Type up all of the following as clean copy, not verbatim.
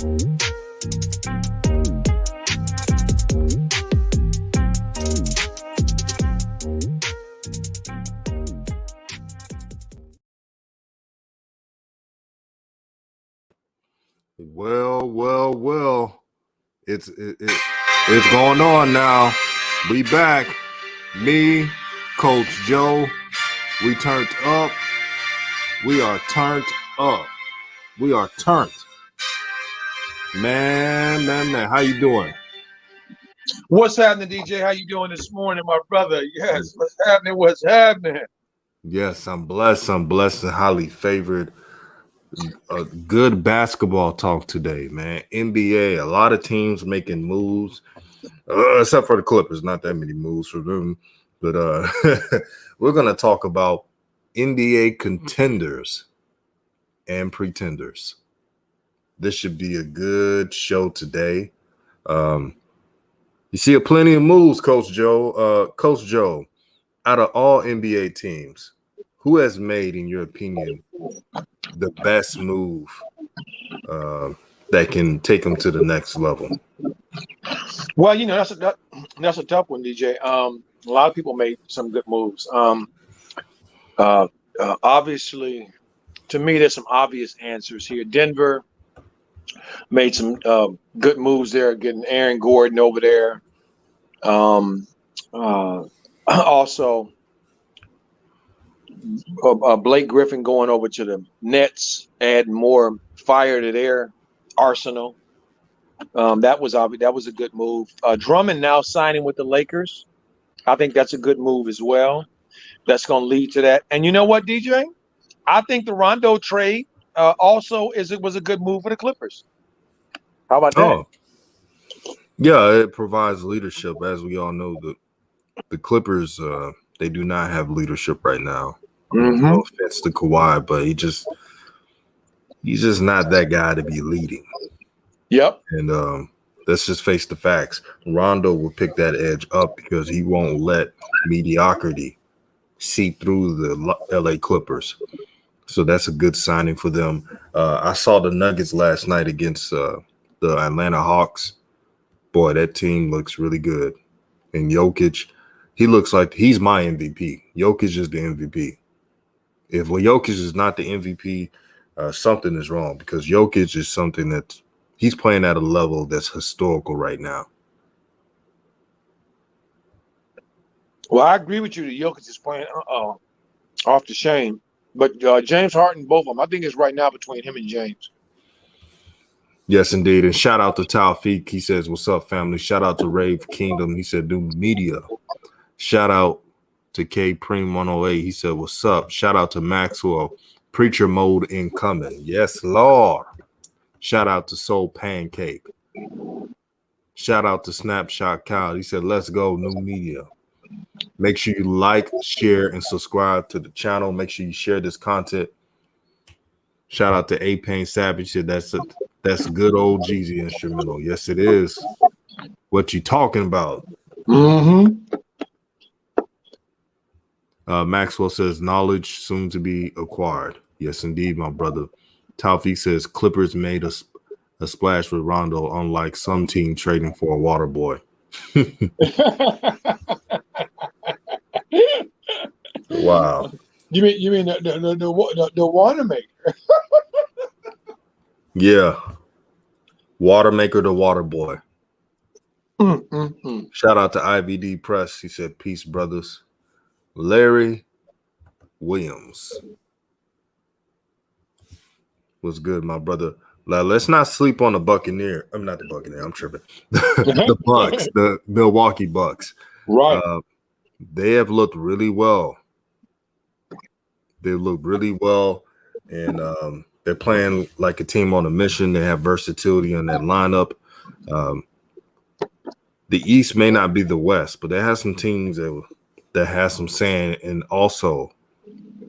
Well. It's going on now. We back. Me, Coach Joe. We turned up. We are turned up. We are turned. Man. How you doing? What's happening, DJ? How you doing this morning, my brother? Yes, what's happening? What's happening? Yes, I'm blessed. I'm blessed and highly favored. A good basketball talk today, man. NBA, a lot of teams making moves, except for the Clippers. Not that many moves for them. But we're going to talk about NBA contenders and pretenders. This should be a good show today. You see plenty of moves, Coach Joe. Coach Joe, out of all NBA teams, who has made, in your opinion, the best move that can take them to the next level? Well, that's a tough one, DJ. A lot of people made some good moves. Obviously, to me, there's some obvious answers here. Denver made some good moves there, getting Aaron Gordon over there. Also, Blake Griffin going over to the Nets, adding more fire to their arsenal. That was obvious. That was a good move. Drummond now signing with the Lakers. I think that's a good move as well. That's going to lead to that. And you know what, DJ? I think the Rondo trade also was a good move for the Clippers. How about that? Oh, yeah, it provides leadership. As we all know, the Clippers, they do not have leadership right now. Mm-hmm. No offense to Kawhi, but he's just not that guy to be leading. Yep. And let's just face the facts. Rondo will pick that edge up because he won't let mediocrity seep through the LA Clippers. So that's a good signing for them. I saw the Nuggets last night against the Atlanta Hawks. Boy, that team looks really good. And Jokic, he looks like he's my MVP. Jokic is the MVP. If Jokic is not the MVP, something is wrong, because Jokic is something that he's playing at a level that's historical right now. Well, I agree with you that Jokic is playing off the chain. But James Harden, both of them, I think it's right now between him and James. Yes, indeed. And shout out to Taufik. He says, "What's up, family?" Shout out to Rave Kingdom. He said, "New media." Shout out to K Preem 108. He said, "What's up?" Shout out to Maxwell. Preacher mode incoming. Yes, Lord. Shout out to Soul Pancake. Shout out to Snapshot Kyle. He said, "Let's go, new media." Make sure you like, share, and subscribe to the channel. Make sure you share this content. Shout out to A-Pain Savage. Said that's a good old Jeezy instrumental. Yes, it is. What you talking about? Mm-hmm. Maxwell says, knowledge soon to be acquired. Yes, indeed, my brother. Taufik says, Clippers made a splash with Rondo, unlike some team trading for a water boy. Wow. You mean the water maker? Yeah. Water maker to water boy. Shout out to IVD Press. He said, peace, brothers. Larry Williams. What's good, my brother? Now, let's not sleep on the Buccaneer. I'm not the Buccaneer. I'm tripping. The Bucks, the Milwaukee Bucks. Right. They have looked really well. They look really well, and they're playing like a team on a mission. They have versatility in that lineup. The East may not be the West, but they have some teams that has some saying, and also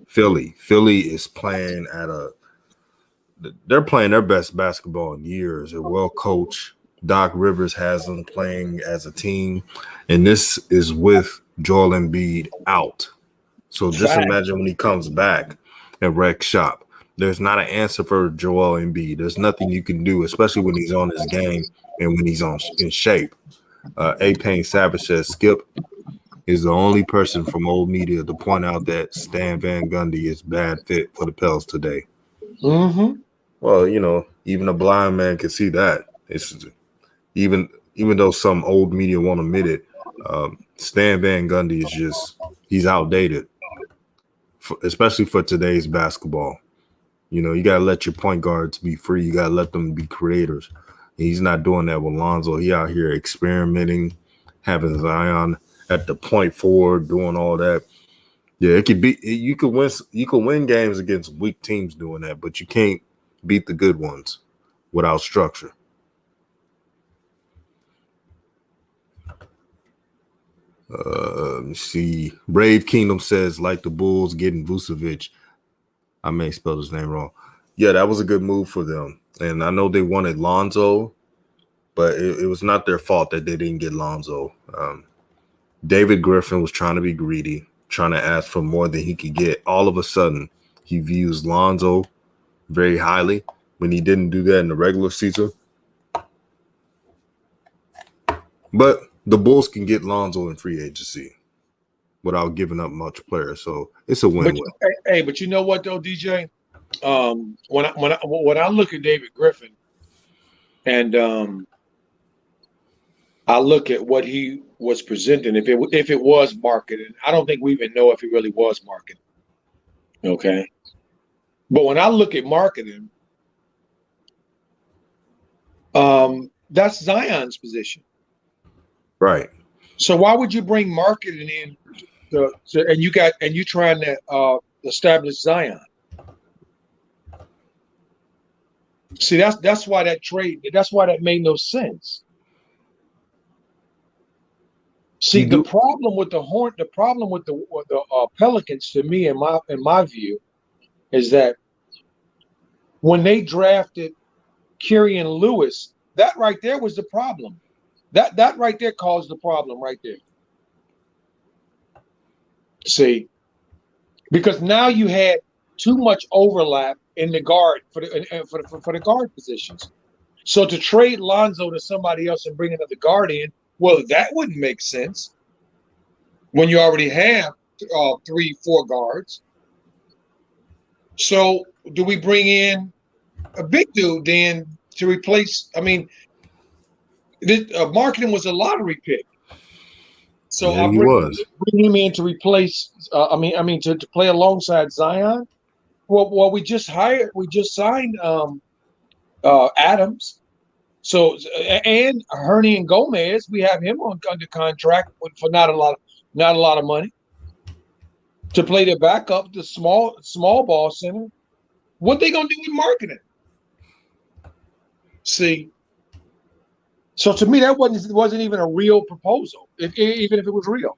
Philly. Philly is playing they're playing their best basketball in years. They're well coached. Doc Rivers has them playing as a team, and this is with Joel Embiid out. So just imagine when he comes back and wreck shop. There's not an answer for Joel Embiid. There's nothing you can do, especially when he's on his game and when he's in shape. A. Payne Savage says Skip is the only person from old media to point out that Stan Van Gundy is bad fit for the Pels today. Mm-hmm. Well, even a blind man can see that. It's even though some old media won't admit it, Stan Van Gundy is he's outdated, especially for today's basketball. You got to let your point guards be free. You got to let them be creators. And he's not doing that with Lonzo. He out here experimenting, having Zion at the point forward, doing all that. Yeah, it could be. You could win. You could win games against weak teams doing that, but you can't beat the good ones without structure. Let me see. Brave Kingdom says, like the Bulls getting Vucevic. I may spell his name wrong. Yeah, that was a good move for them. And I know they wanted Lonzo, but it was not their fault that they didn't get Lonzo. David Griffin was trying to be greedy, trying to ask for more than he could get. All of a sudden, he views Lonzo very highly when he didn't do that in the regular season. But the Bulls can get Lonzo in free agency without giving up much players. So it's a win-win. But you know what though, DJ? When I look at David Griffin and I look at what he was presenting, if it was marketing, I don't think we even know if it really was marketing. Okay. But when I look at marketing, that's Zion's position. Right. So why would you bring marketing in and you trying to establish Zion? See, that's why that made no sense. See, the problem with the Pelicans, to me, in my view, is that when they drafted Kyrian Lewis, that right there was the problem. That right there caused the problem right there. See, because now you had too much overlap in the guard for the guard positions. So to trade Lonzo to somebody else and bring another guard in, well, that wouldn't make sense when you already have 3-4 guards. So do we bring in a big dude then to replace? I mean, marketing was a lottery pick. So yeah, I bring him in to replace. To play alongside Zion. Well, we just signed Adams. So and Herney and Gomez, we have him under contract for not a lot of money to play the backup, the small ball center. What they gonna do with marketing? See, so to me that wasn't even a real proposal, even if it was real.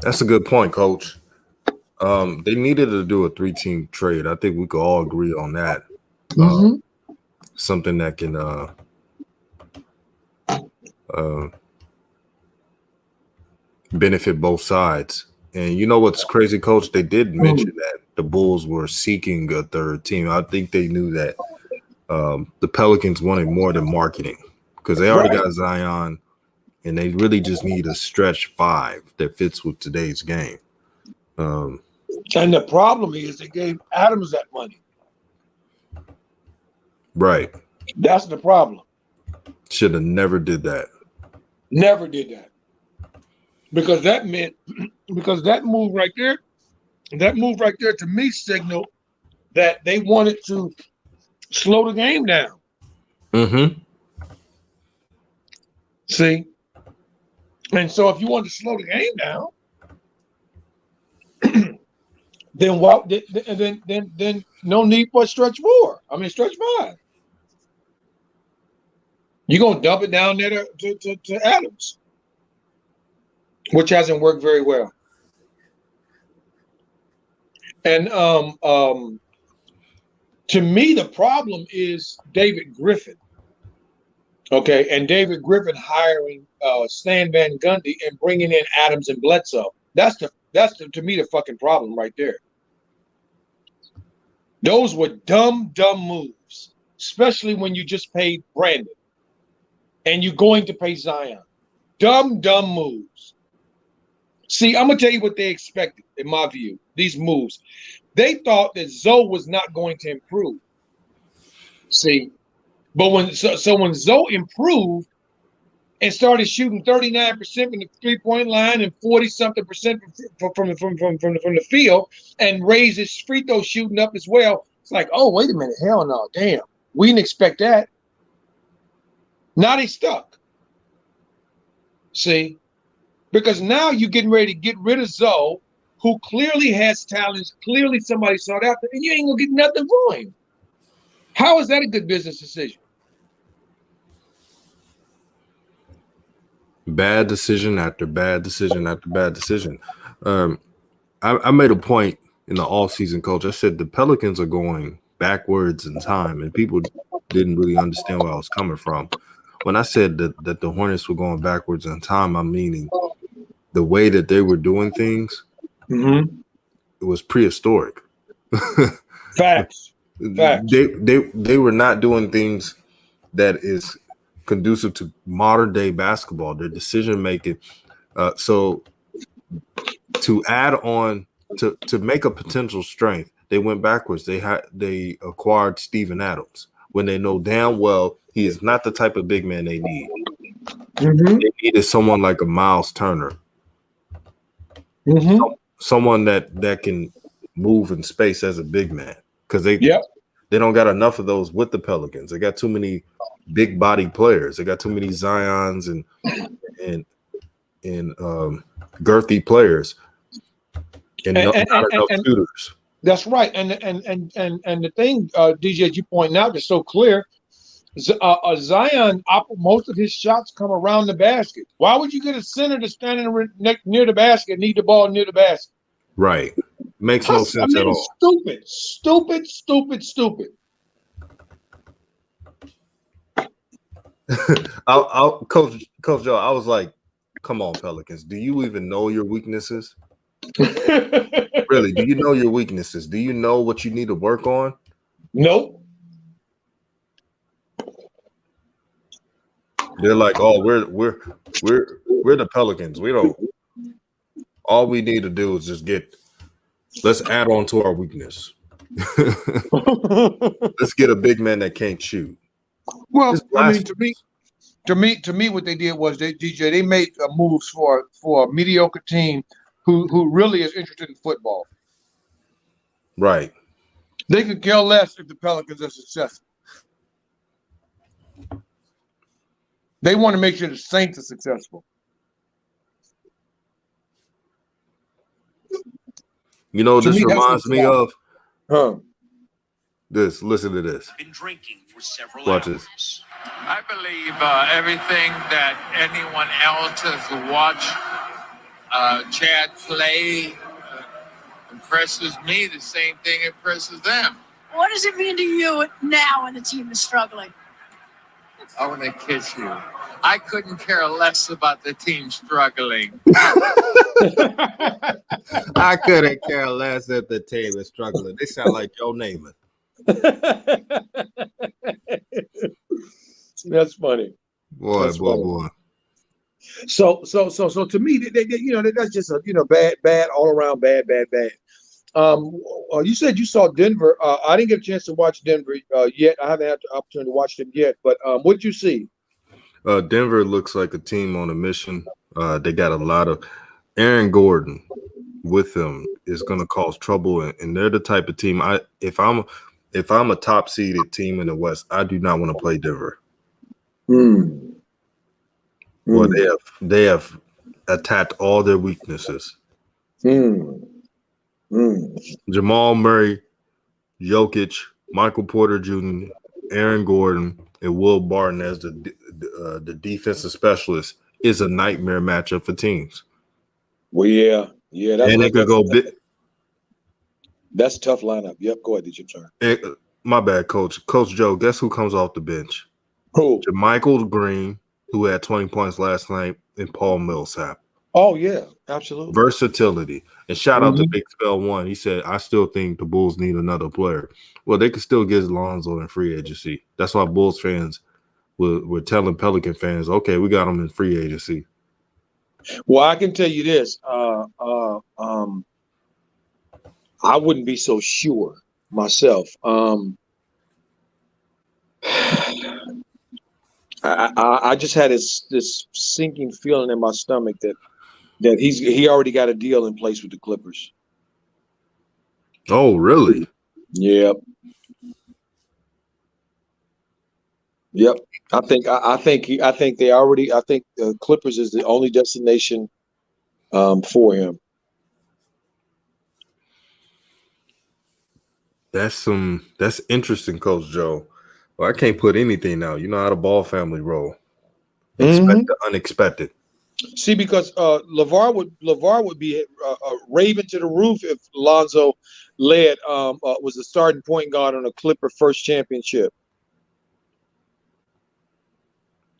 That's a good point, Coach. They needed to do a 3-team trade. I think we could all agree on that. Mm-hmm. Something that can benefit both sides. And you know what's crazy, Coach? They did mention that the Bulls were seeking a third team. I think they knew that the Pelicans wanted more than marketing because they already got Zion, and they really just need a stretch 5 that fits with today's game. And the problem is they gave Adams that money. Right. That's the problem. Should have never did that. Never did that. Because that move right there to me signaled that they wanted to slow the game down. Mm-hmm. See? And so if you want to slow the game down, then no need for stretch 4. I mean stretch 5. You're gonna dump it down there to Adams, which hasn't worked very well. And to me, the problem is David Griffin. Okay, and David Griffin hiring Stan Van Gundy and bringing in Adams and Bledsoe. That's to me the fucking problem right there. Those were dumb moves, especially when you just paid Brandon and you're going to pay Zion. Dumb moves. See, I'm going to tell you what they expected, in my view, these moves. They thought that Zoe was not going to improve. See, but when Zoe improved and started shooting 39% from the 3-point line and 40-something% from the field and raised his free throw shooting up as well, it's like, oh, wait a minute, hell no, damn, we didn't expect that. Now they stuck. See, because now you're getting ready to get rid of Zoe, who clearly has talents, clearly somebody sought after, and you ain't gonna get nothing for him. How is that a good business decision? Bad decision after bad decision after bad decision. I made a point in the offseason, coach. I said the Pelicans are going backwards in time, and people didn't really understand where I was coming from. When I said that the Hornets were going backwards in time, I'm meaning the way that they were doing things. It was prehistoric. Facts. They were not doing things that is conducive to modern day basketball. Their decision making. So to add on to make a potential strength, they went backwards. They acquired Steven Adams when they know damn well he is not the type of big man they need. They needed someone like a Miles Turner. Someone that can move in space as a big man, because they don't got enough of those with the Pelicans. They got too many big body players. They got too many Zions and girthy players and not enough shooters. That's right. And the thing, DJ, you point out is so clear. Zion, most of his shots come around the basket. Why would you get a center that's standing near the basket, need the ball near the basket? Right. Makes no sense at all. Stupid. Coach Joe, I was like, come on, Pelicans. Do you even know your weaknesses? Really? Do you know your weaknesses? Do you know what you need to work on? Nope. They're like, oh, we're the Pelicans. We don't. All we need to do is just let's add on to our weakness. Let's get a big man that can't shoot. Well, I mean, to me, what they did was they made moves for a mediocre team who really is interested in football. Right. They could care less if the Pelicans are successful. They want to make sure the Saints are successful. You know, this reminds me of this. Listen to this. Been drinking for several Watch hours. this. I believe everything that anyone else has watched Chad play impresses me. The same thing impresses them. What does it mean to you now when the team is struggling? I want to kiss you. I couldn't care less about the team struggling. I couldn't care less if the team is struggling. They sound like Joe Namath. That's funny. Boy. So to me, that's just a bad all around bad. You said you saw Denver. I didn't get a chance to watch Denver yet. I haven't had the opportunity to watch them yet. But what did you see? Denver looks like a team on a mission. They got a lot of Aaron Gordon with them is going to cause trouble, and they're the type of team. If I'm a top seeded team in the West, I do not want to play Denver. Well, they have attacked all their weaknesses. Jamal Murray, Jokic, Michael Porter Jr., Aaron Gordon, and Will Barton as the defensive specialist is a nightmare matchup for teams. Well, yeah, and they could go big. That's a tough lineup. Yep, go ahead, DJ. Sorry. My bad, Coach. Coach Joe, guess who comes off the bench? Who? JaMychal Green, who had 20 points last night, and Paul Millsap. Oh yeah, absolutely. Versatility. And shout out to Big Spell One. He said, I still think the Bulls need another player. Well, they could still get Lonzo in free agency. That's why Bulls fans were telling Pelican fans, okay, we got him in free agency. Well, I can tell you this. I wouldn't be so sure myself. I just had this sinking feeling in my stomach that he already got a deal in place with the Clippers. Oh, really? Yep. I think the Clippers is the only destination for him. That's interesting, Coach Joe. Well, I can't put anything out. You know how the Ball family roll. Expect the unexpected. See, because LeVar would be raving to the roof if Lonzo led was the starting point guard on a Clipper first championship.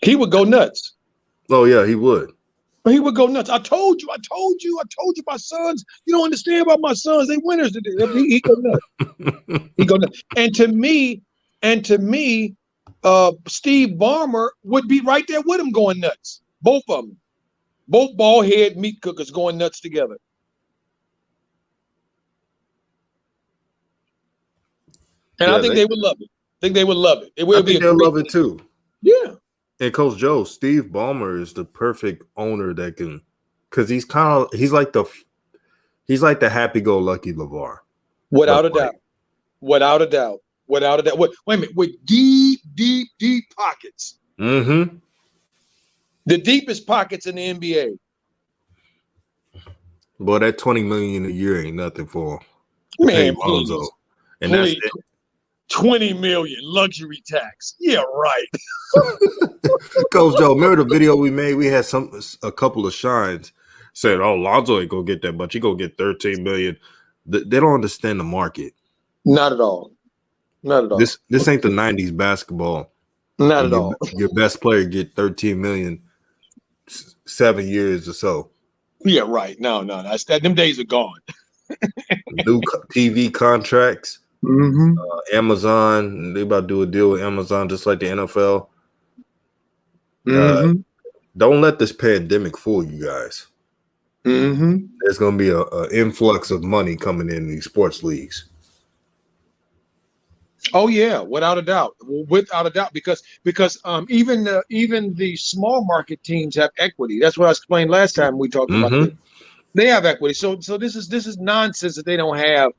He would go nuts. Oh yeah, he would. He would go nuts. I told you, my sons. You don't understand about my sons. They winners today. He go nuts. He go nuts. And to me, Steve Ballmer would be right there with him going nuts. Both of them. Both bald head meat cookers going nuts together. And I think they would love it. I think they would love it. It would be. They'll love it too. Yeah. And Coach Joe, Steve Ballmer is the perfect owner that can, because he's like the happy-go-lucky LeVar. Without a doubt. Wait a minute. With deep pockets. Mm-hmm. The deepest pockets in the NBA. Boy, that $20 million a year ain't nothing for Man, Lonzo. please. And please. that's it. 20 million luxury tax. Yeah, right. Coach Joe, remember the video we made? We had a couple of shines said, "Oh, Lonzo ain't gonna get that much. He gonna get 13 million." They don't understand the market. Not at all. This ain't the 90s basketball. Not at all. Your best player get 13 million 7 years or so. Yeah, right. No. Them days are gone. New TV contracts. Mm-hmm. Amazon, they about to do a deal with Amazon just like the NFL. Don't let this pandemic fool you guys. Mm-hmm. There's going to be an influx of money coming in these sports leagues. Oh yeah, without a doubt, because even the small market teams have equity. That's what I explained last time we talked about this. They have equity. So this is nonsense that they don't have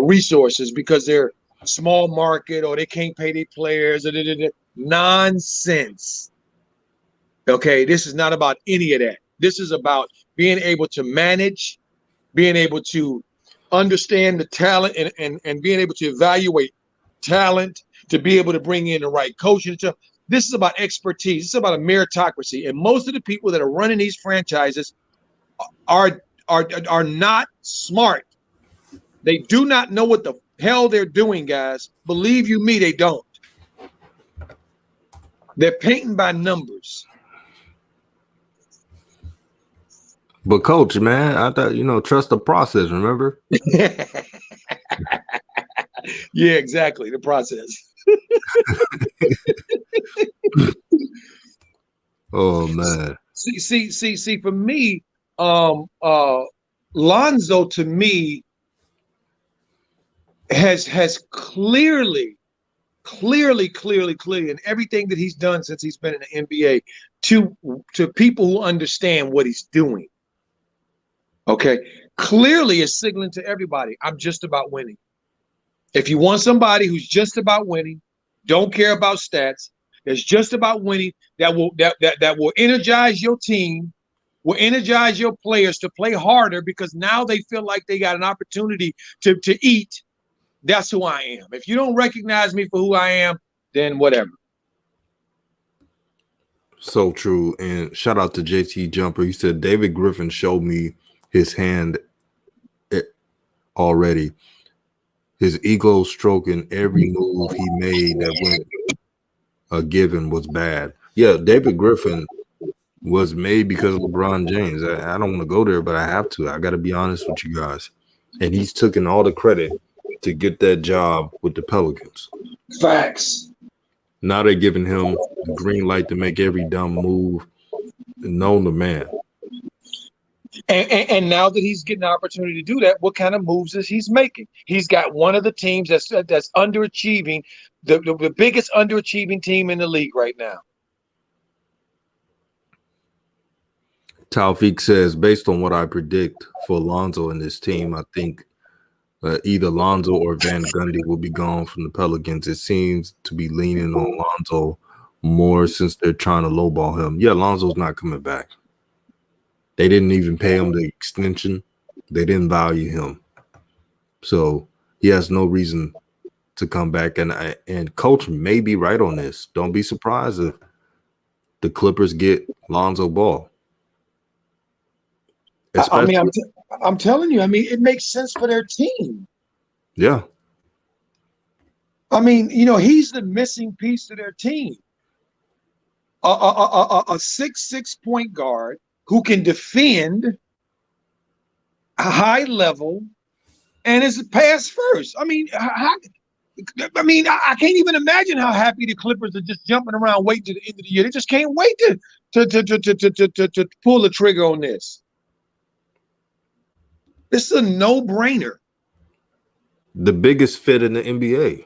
resources because they're small market or they can't pay their players. Nonsense. Okay, this is not about any of that. This is about being able to manage, being able to understand the talent and being able to evaluate talent, to be able to bring in the right coaching. This is about expertise. It's about a meritocracy. And most of the people that are running these franchises are not smart. They do not know what the hell they're doing, guys. Believe you me, they don't. They're painting by numbers. But coach, man, I thought, trust the process, remember? Yeah, exactly. The process. Oh man. See, for me, Lonzo to me has clearly, and everything that he's done since he's been in the NBA to people who understand what he's doing. Okay, clearly is signaling to everybody, I'm just about winning. If you want somebody who's just about winning, don't care about stats, that's just about winning, that will energize your team, will energize your players to play harder because now they feel like they got an opportunity to eat. That's who I am. If you don't recognize me for who I am, then whatever. So true. And shout out to JT Jumper. He said David Griffin showed me his hand already. His ego stroking every move he made that went a given was bad. Yeah, David Griffin was made because of LeBron James. I don't want to go there, but I have to. I got to be honest with you guys. And he's taken all the credit to get that job with the Pelicans. Facts. Now they're giving him the green light to make every dumb move known to man. And now that he's getting the opportunity to do that, what kind of moves is he's making? He's got one of the teams that's underachieving, the biggest underachieving team in the league right now. Taufik says, based on what I predict for Lonzo and this team, I think either Lonzo or Van Gundy will be gone from the Pelicans. It seems to be leaning on Lonzo more since they're trying to lowball him. Yeah, Lonzo's not coming back. They didn't even pay him the extension. They didn't value him. So he has no reason to come back. And Coach may be right on this. Don't be surprised if the Clippers get Lonzo Ball. I'm telling you, it makes sense for their team. Yeah. He's the missing piece to their team. A 6'6" point guard who can defend a high level and is pass first. I can't even imagine how happy the Clippers are just jumping around waiting to the end of the year. They just can't wait to pull the trigger on this. This is a no-brainer. The biggest fit in the NBA.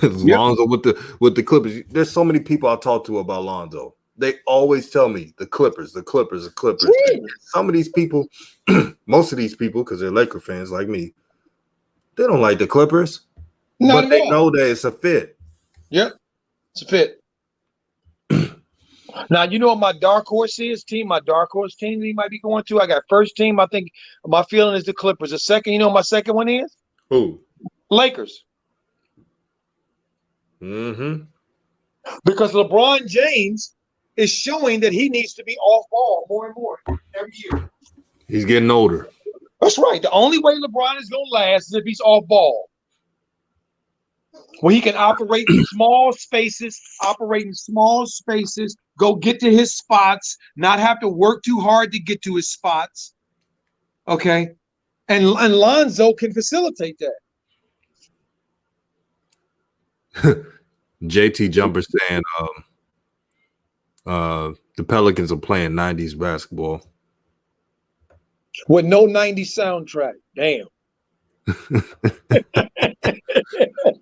Lonzo with the Clippers. There's so many people I talk to about Lonzo. They always tell me the Clippers. Some of these people, most of these people, because they're Laker fans like me, they don't like the Clippers. But they know that it's a fit. Yep, it's a fit. Now, you know what my dark horse is, team? My dark horse team that he might be going to? I got first team. I think my feeling is the Clippers. The second, you know what my second one is? Who? Lakers. Mm-hmm. Because LeBron James is showing that he needs to be off ball more and more every year. He's getting older. That's right. The only way LeBron is going to last is if he's off ball. Where he can operate in small spaces, go get to his spots, not have to work too hard to get to his spots. Okay? And Lonzo can facilitate that. JT Jumper saying the Pelicans are playing 90s basketball. With no 90s soundtrack. Damn.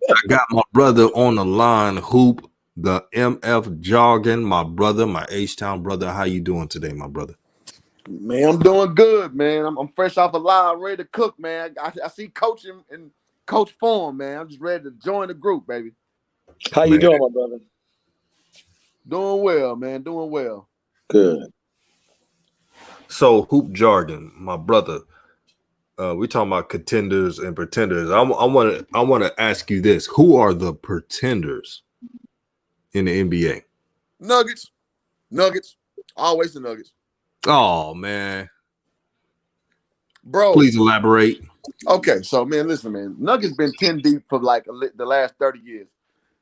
I got my brother on the line, Hoop, the MF Jargon, my brother, my H-Town brother. How you doing today, my brother? Man, I'm doing good, man. I'm fresh off a live, ready to cook, man. I see Coach in Coach form, man. I'm just ready to join the group, baby. How you doing, my brother? Doing well, man. Doing well. Good. So, Hoop Jargon, my brother. We're talking about contenders and pretenders. I want to ask you this: who are the pretenders in the NBA? Nuggets, always the Nuggets. Oh man, bro, please elaborate. Okay, so man, listen, man. Nuggets been 10 deep for like the last 30 years.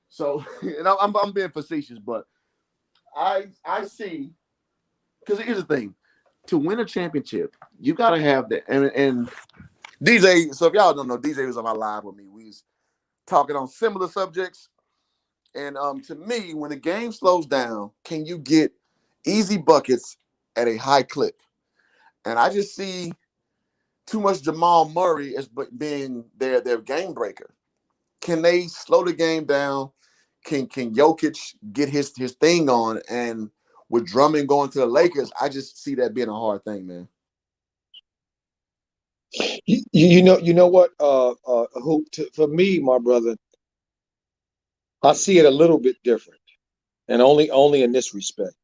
So, and I'm being facetious, but I see, because here's the thing: to win a championship, you got to have that. And DJ, so if y'all don't know, DJ was on my live with me. We was talking on similar subjects. And to me, when the game slows down, can you get easy buckets at a high clip? And I just see too much Jamal Murray as being their game breaker. Can they slow the game down? Can Jokic get his thing on? And with Drummond going to the Lakers, I just see that being a hard thing, man. You know what? Hoop, for me, my brother, I see it a little bit different, and only in this respect.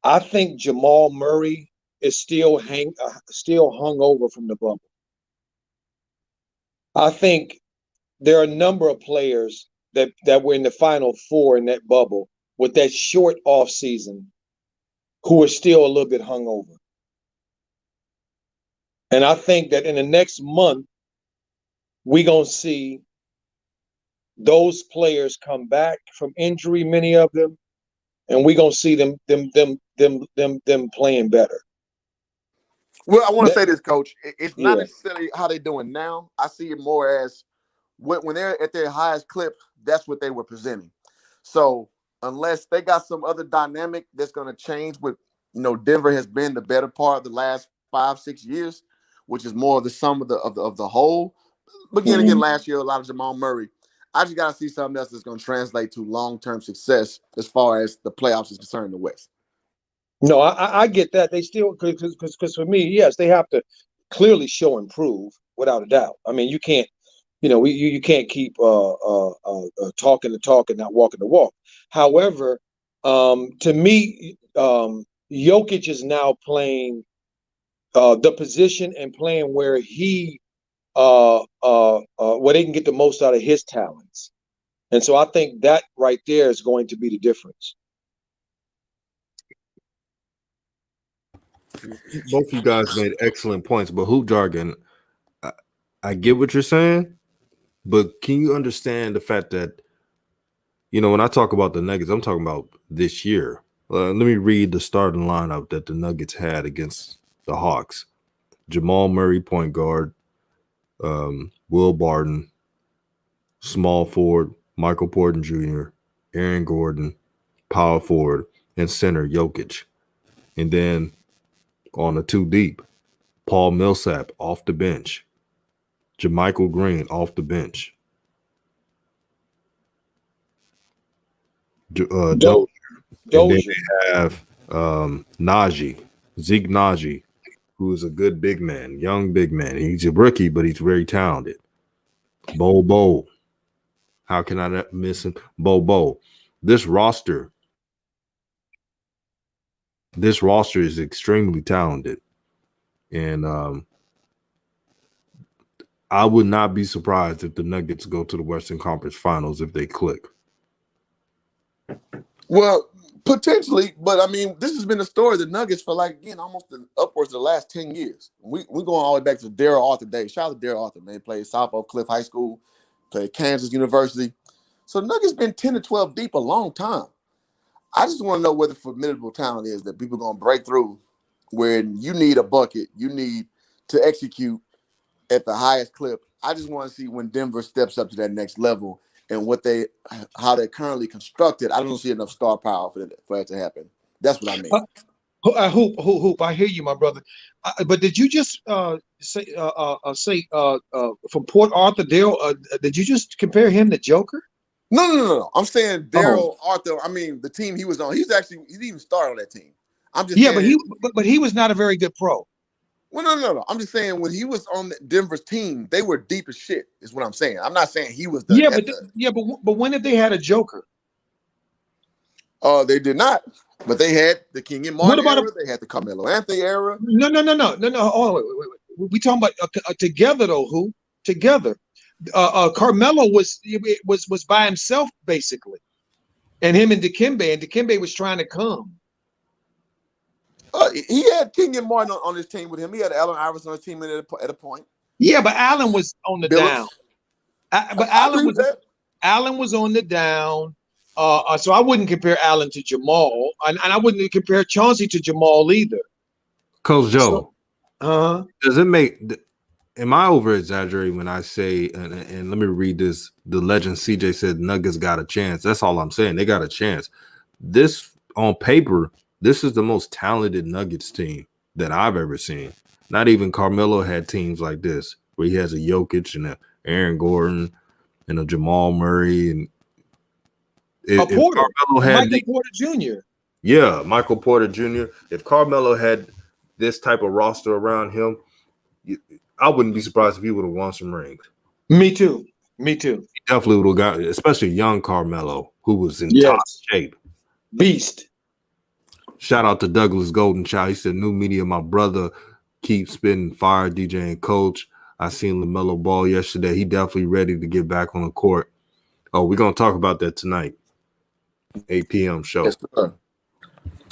I think Jamal Murray is still hung over from the bubble. I think there are a number of players that were in the Final Four in that bubble with that short off season who are still a little bit hungover. And I think that in the next month, we're going to see those players come back from injury, many of them, and we're gonna see them playing better. Well, I want to say this, Coach. It's not Yeah. necessarily how they're doing now. I see it more as when they're at their highest clip, that's what they were presenting. So unless they got some other dynamic that's going to change with, Denver has been the better part of the last 5-6 years, which is more of the sum of the whole. But again, last year, a lot of Jamal Murray. I just got to see something else that's going to translate to long-term success as far as the playoffs is concerned in the West. No, I get that. They still, because for me, yes, they have to clearly show and prove without a doubt. I mean, you can't, you can't keep talking the talk and not walking the walk. However, to me, Jokic is now playing the position and playing where where they can get the most out of his talents. And so I think that right there is going to be the difference. Both of you guys made excellent points, but Hoop Jargon, I get what you're saying, but can you understand the fact that, when I talk about the Nuggets, I'm talking about this year. Let me read the starting lineup that the Nuggets had against the Hawks. Jamal Murray, point guard, Will Barton, small forward, Michael Porter Jr., Aaron Gordon, power forward, and center Jokic. And then on the two deep, Paul Millsap off the bench, JaMychal Green off the bench, Dozier. And then they have Zeke Naji, who is a good big man, young big man. He's a rookie, but he's very talented. Bo. How can I not miss him? Bo. This roster is extremely talented. And I would not be surprised if the Nuggets go to the Western Conference Finals if they click. Well, potentially, but I mean, this has been the story of the Nuggets for almost upwards of the last 10 years. We're going all the way back to Darryl Arthur days. Shout out to Darryl Arthur, man. He played South Oak Cliff High School, played Kansas University. So the Nuggets been 10 to 12 deep a long time. I just want to know where the formidable talent is that people are going to break through where you need a bucket, you need to execute at the highest clip. I just want to see when Denver steps up to that next level and how they're currently constructed. I don't see enough star power for that to happen. That's what I mean. Hoop. I hear you, my brother. But did you just say from Port Arthur, Dale? Did you just compare him to Joker? No. I'm saying Darryl Arthur. I mean, the team he was on. He didn't even start on that team. I'm just saying, but he was not a very good pro. Well, no. I'm just saying when he was on Denver's team, they were deep as shit. Is what I'm saying. I'm not saying he was but when did they had a Joker? They did not. But they had the Kenyon Martin era. They had the Carmelo Anthony era. No. Oh, wait. We talking about together though. Who together? Carmelo was by himself basically, and him and Dikembe was trying to come. He had Kenyon Martin on his team with him. He had Allen Iverson on his team at a point. Yeah, but Allen was on the down. Allen was on the down. So I wouldn't compare Allen to Jamal, and I wouldn't compare Chauncey to Jamal either. Coach Joe, does it make? Am I over exaggerating when I say? And let me read this. The legend CJ said Nuggets got a chance. That's all I'm saying. They got a chance. This on paper. This is the most talented Nuggets team that I've ever seen. Not even Carmelo had teams like this, where he has a Jokic and a Aaron Gordon and a Jamal Murray and Porter, Michael Porter Jr. Yeah, Michael Porter Jr. If Carmelo had this type of roster around him, I wouldn't be surprised if he would have won some rings. Me too. He definitely would have got, especially young Carmelo, who was in top shape. Beast. Shout out to Douglas Goldenchild. He said, new media, my brother keeps spitting fire, DJ and coach. I seen LaMelo Ball yesterday. He definitely ready to get back on the court. Oh, we're going to talk about that tonight. 8 p.m. show. Yes, sir.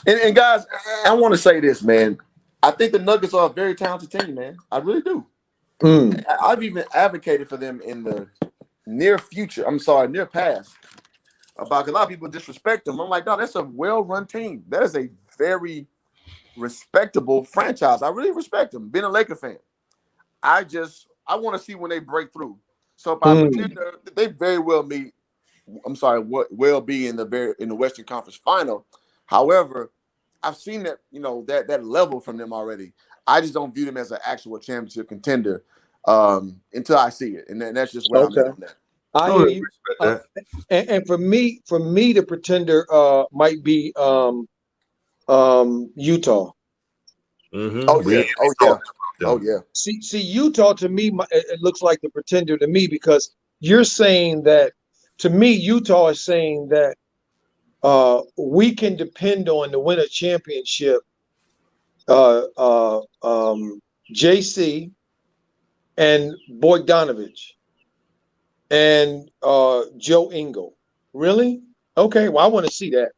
And guys, I want to say this, man. I think the Nuggets are a very talented team, man. I really do. I've even advocated for them in the near past. about, because a lot of people disrespect them. I'm like, no, that's a well-run team. That is a very respectable franchise. I really respect them. Being a Laker fan, I want to see when they break through. So if I pretend they very well be, will be in the Western Conference Final. However, I've seen that that level from them already. I just don't view them as an actual championship contender until I see it, and that's just where I'm at on that. I hear you. And for me, the pretender might be Utah. Mm-hmm. Oh yeah. See, Utah to me, it looks like the pretender to me, because you're saying that. To me, Utah is saying that we can depend on the winner championship. JC and Bogdanovich and Joe Ingles. Really? Okay. Well, I want to see that.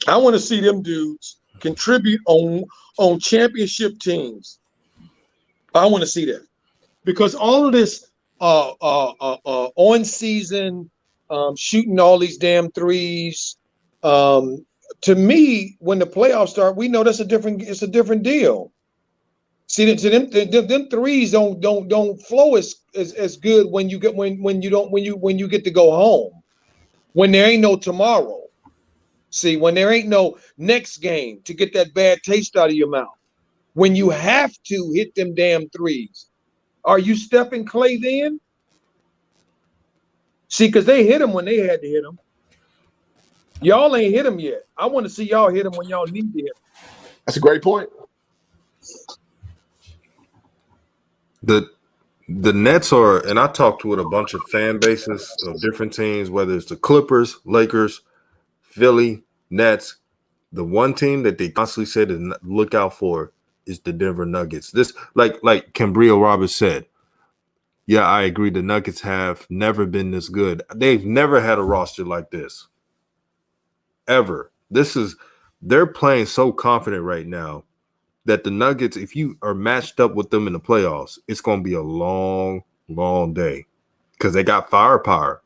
I want to see them dudes contribute on championship teams. I want to see that, because all of this on season shooting all these damn threes. To me, when the playoffs start, we know it's a different deal. See, to them threes don't flow as good when you get when you get to go home, when there ain't no tomorrow. See, when there ain't no next game to get that bad taste out of your mouth, when you have to hit them damn threes. Are you Stephen Clay then? See, because they hit him when they had to hit him. Y'all ain't hit him yet. I want to see y'all hit him when y'all need to hit him. That's a great point. The Nets are, and I talked with a bunch of fan bases of different teams, whether it's the Clippers, Lakers, Philly, Nets. The one team that they constantly say to look out for is the Denver Nuggets. This, like Cambrio Roberts said, yeah, I agree. The Nuggets have never been this good. They've never had a roster like this. Ever. They're playing so confident right now that the Nuggets, if you are matched up with them in the playoffs, it's going to be a long, long day, because they got firepower.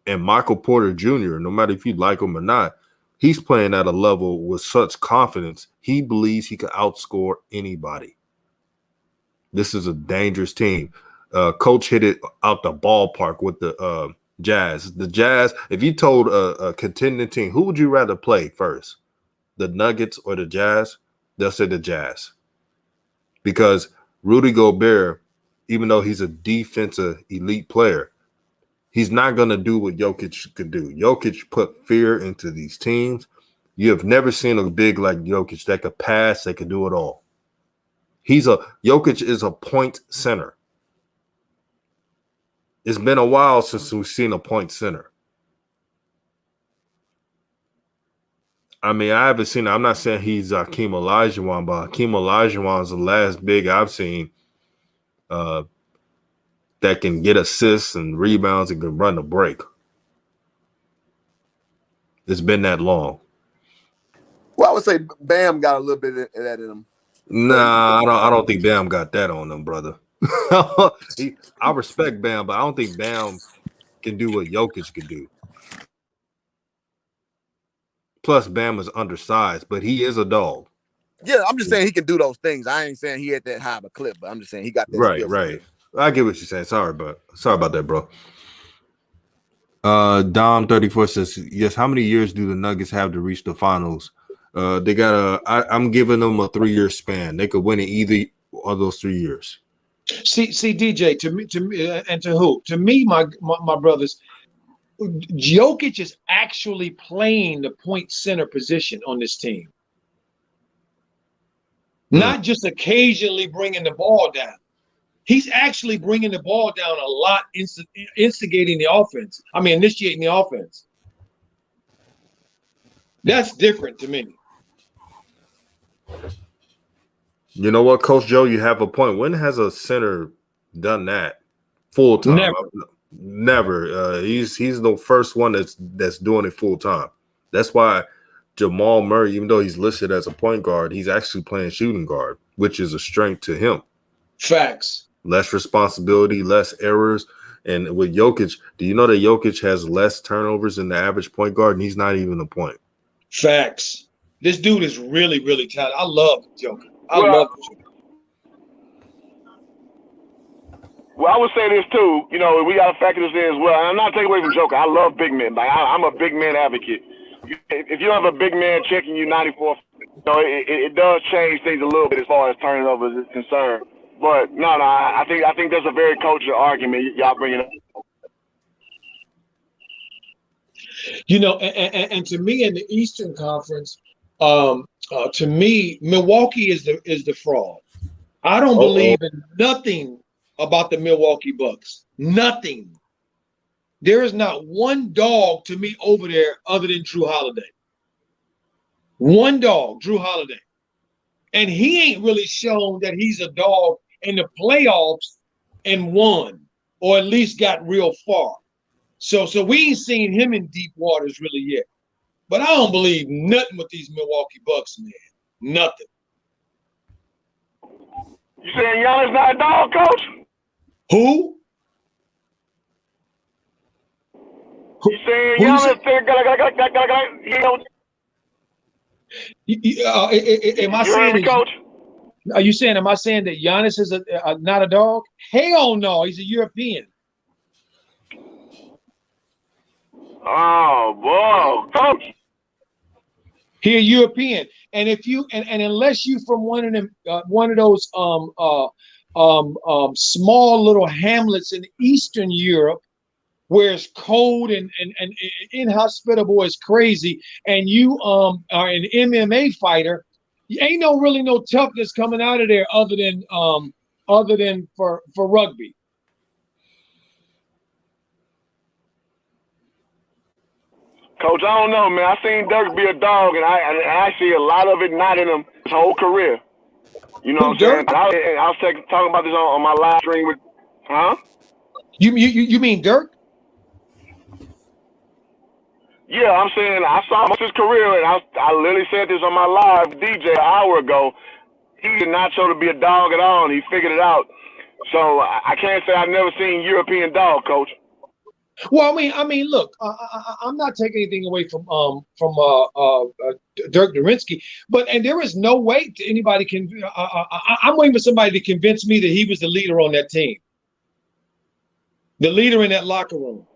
And Michael Porter Jr., no matter if you like him or not, he's playing at a level with such confidence. He believes he could outscore anybody. This is a dangerous team. Coach hit it out the ballpark with the Jazz. The Jazz, if you told a contending team, who would you rather play first, the Nuggets or the Jazz? They'll say the Jazz. Because Rudy Gobert, even though he's a defensive elite player, he's not going to do what Jokic could do. Jokic put fear into these teams. You have never seen a big like Jokic that could pass, that could do it all. Jokic is a point center. It's been a while since we've seen a point center. I mean, I haven't seen. I'm not saying he's Hakeem Olajuwon, but Hakeem Olajuwon is the last big I've seen that can get assists and rebounds and can run the break. It's been that long. Well, I would say Bam got a little bit of that in him. Nah, I don't think Bam got that on him, brother. I respect Bam, but I don't think Bam can do what Jokic can do. Plus, Bam is undersized, but he is a dog. Yeah, I'm just saying he can do those things. I ain't saying he had that high of a clip, but I'm just saying he got that skill. Right. I get what you're saying. Sorry about that, bro. Dom 34 says, yes, how many years do the Nuggets have to reach the finals? They got I'm giving them a 3-year span. They could win it either of those 3 years. See, DJ, to me, and to who? To me, my brothers, Jokic is actually playing the point center position on this team. Not just occasionally bringing the ball down. He's actually bringing the ball down a lot, instigating the offense. I mean, initiating the offense. That's different to me. You know what, Coach Joe? You have a point. When has a center done that full time? Never. He's the first one that's doing it full time. That's why Jamal Murray, even though he's listed as a point guard, he's actually playing shooting guard, which is a strength to him. Facts. Less responsibility, less errors. And with Jokic, do you know that Jokic has less turnovers than the average point guard, and he's not even a point? Facts. This dude is really, really talented. I love Joker. I Well, love Joker. Well, I would say this too. You know, we got to factor this in as well. And I'm not taking away from Joker. I love big men. Like I'm a big man advocate. If you don't have a big man checking you 94, you know, it does change things a little bit as far as turnovers is concerned. But no, I think that's a very cultural argument y'all bringing up. You know, and to me in the Eastern Conference, to me, Milwaukee is the fraud. I don't believe in nothing about the Milwaukee Bucks. Nothing. There is not one dog to me over there other than Drew Holiday. One dog, Drew Holiday. And he ain't really shown that he's a dog in the playoffs and won, or at least got real far. So we ain't seen him in deep waters really yet. But I don't believe nothing with these Milwaukee Bucks, man. Nothing. You saying Giannis not a dog, coach? Who? You saying Giannis? Am I saying, coach? Are you saying? Am I saying that Giannis is not a dog? Hell no, he's a European. Oh, whoa, coach. He a European, and if you and unless you from one of those small little hamlets in Eastern Europe, where it's cold and inhospitable as crazy, and you are an MMA fighter, ain't no toughness coming out of there other than for rugby. Coach, I don't know, man. I seen Dirk be a dog, and I see a lot of it not in him his whole career. You know what I'm saying? I was talking about this on my live stream with, huh? You mean Dirk? Yeah, I'm saying I saw his career, and I literally said this on my live DJ an hour ago. He did not show to be a dog at all, and he figured it out. So I can't say I've never seen European dog, Coach. Well, I mean, look, I'm not taking anything away from Dirk Nowitzki, and there is no way anybody can. I'm waiting for somebody to convince me that he was the leader on that team, the leader in that locker room.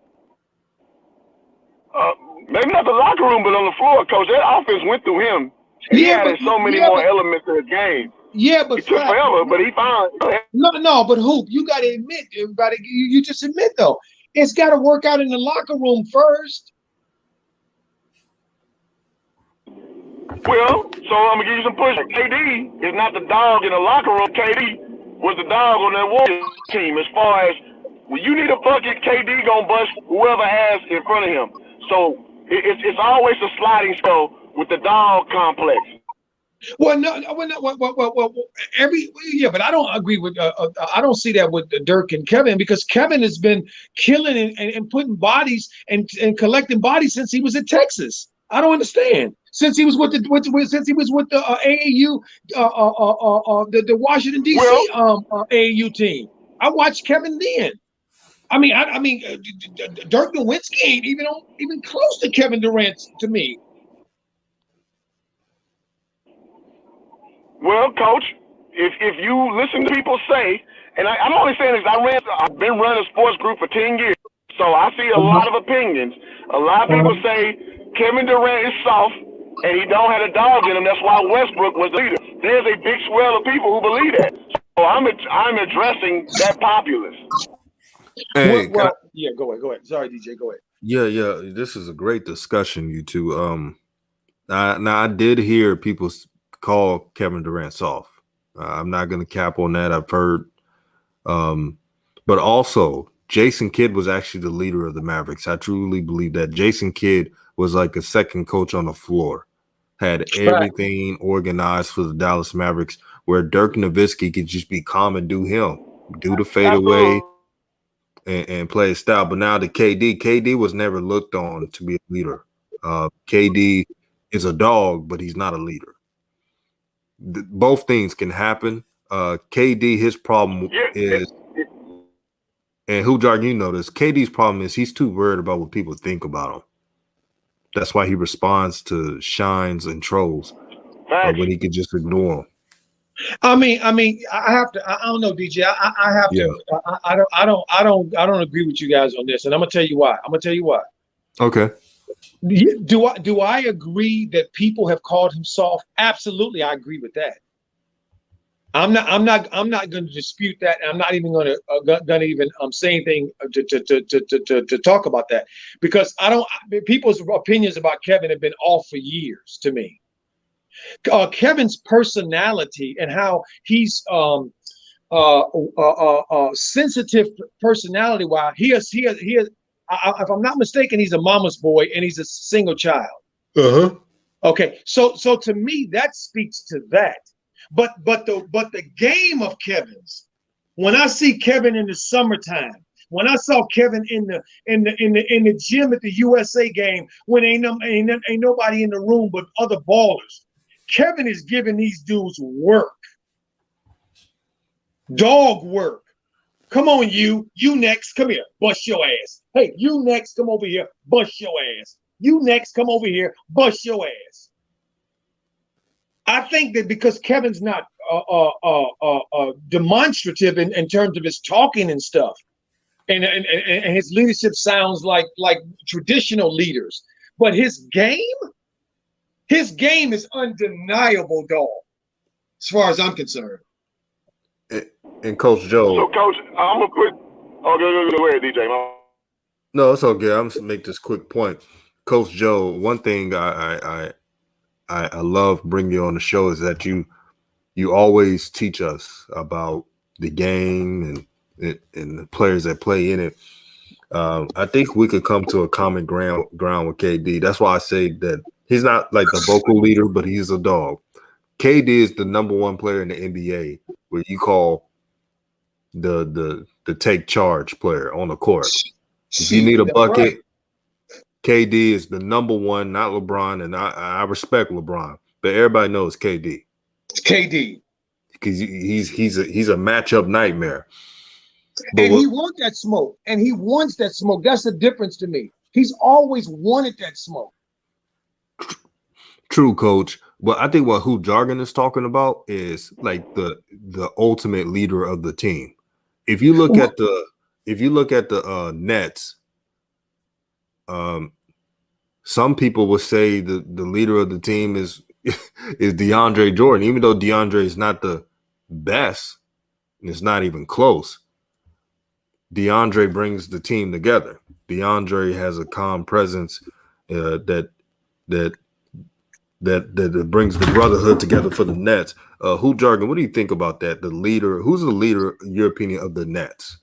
Maybe not the locker room, but on the floor, Coach. That offense went through him. And he added so many more elements to the game. Yeah, but it took forever, but he found. No, but Hoop, you got to admit, everybody, you just admit though. It's got to work out in the locker room first. Well, so I'm going to give you some push. KD is not the dog in the locker room. KD was the dog on that Warriors team. As far as when you need a bucket, KD going to bust whoever has in front of him. So it's always a sliding scale with the dog complex. Well, no, but I don't agree with. I don't see that with Dirk and Kevin, because Kevin has been killing and putting bodies and collecting bodies since he was at Texas. I don't understand. Since he was with the AAU, the Washington D.C. AAU team. I watched Kevin then. I mean, Dirk Nowitzki ain't even close to Kevin Durant to me. Well, Coach, if you listen to people say, and I'm only saying this, I've been running a sports group for 10 years, so I see a lot of opinions. A lot of people say Kevin Durant is soft, and he don't have a dog in him. That's why Westbrook was the leader. There's a big swell of people who believe that. So I'm addressing that populace. Hey, yeah, go ahead. Sorry, DJ, go ahead. Yeah. This is a great discussion, you two. Now I did hear people call Kevin Durant soft. I'm not going to cap on that. I've heard, but also Jason Kidd was actually the leader of the Mavericks. I truly believe that Jason Kidd was like a second coach on the floor, had everything organized for the Dallas Mavericks, where Dirk Nowitzki could just be calm and do the fadeaway and play his style. But now the KD was never looked on to be a leader. KD is a dog, but he's not a leader. Both things can happen. KD, his problem is And who Jordan, you know this. KD's problem is he's too worried about what people think about him. That's why he responds to shines and trolls when he could just ignore them. I mean, I have to. I don't know, DJ. I have to. I don't agree with you guys on this, and I'm gonna tell you why. Okay. Do I agree that people have called him soft? Absolutely, I agree with that. I'm not going to dispute that. I'm not even going to even say anything to talk about that, because I don't. People's opinions about Kevin have been off for years to me. Kevin's personality and how he's sensitive personality. While he is, if I'm not mistaken, he's a mama's boy and he's a single child. Okay, so to me that speaks to that. But the game of Kevin's, when I see Kevin in the summertime, when I saw Kevin in the gym at the USA game, when ain't nobody in the room but other ballers, Kevin is giving these dudes work, dog work. Come on, you next, come here, bust your ass. Hey, you next, come over here, bust your ass. You next, come over here, bust your ass. I think that because Kevin's not demonstrative in terms of his talking and stuff, and his leadership sounds like traditional leaders, but his game is undeniable, dog, as far as I'm concerned. And Coach Joe. So, Coach, I'm gonna put. Oh, go ahead, DJ. No, it's okay. I'm just make this quick point, Coach Joe. One thing I love bringing you on the show is that you always teach us about the game and the players that play in it. I think we could come to a common ground with KD. That's why I say that he's not like the vocal leader, but he's a dog. KD is the number one player in the NBA, where you call the take charge player on the court. If you need a bucket, KD is the number one, not LeBron, and I respect LeBron, but everybody knows KD. KD, because he's a matchup nightmare. And he wants that smoke, and he wants that smoke. That's the difference to me. He's always wanted that smoke. True, Coach. But I think what Hoop Jargon is talking about is like the ultimate leader of the team. If you look at the Nets, some people will say the leader of the team is DeAndre Jordan, even though DeAndre is not the best, and it's not even close. DeAndre brings the team together. DeAndre has a calm presence that brings the brotherhood together for the Nets. Hoop Jargon, what do you think about that? The leader, who's the leader, in your opinion, of the Nets?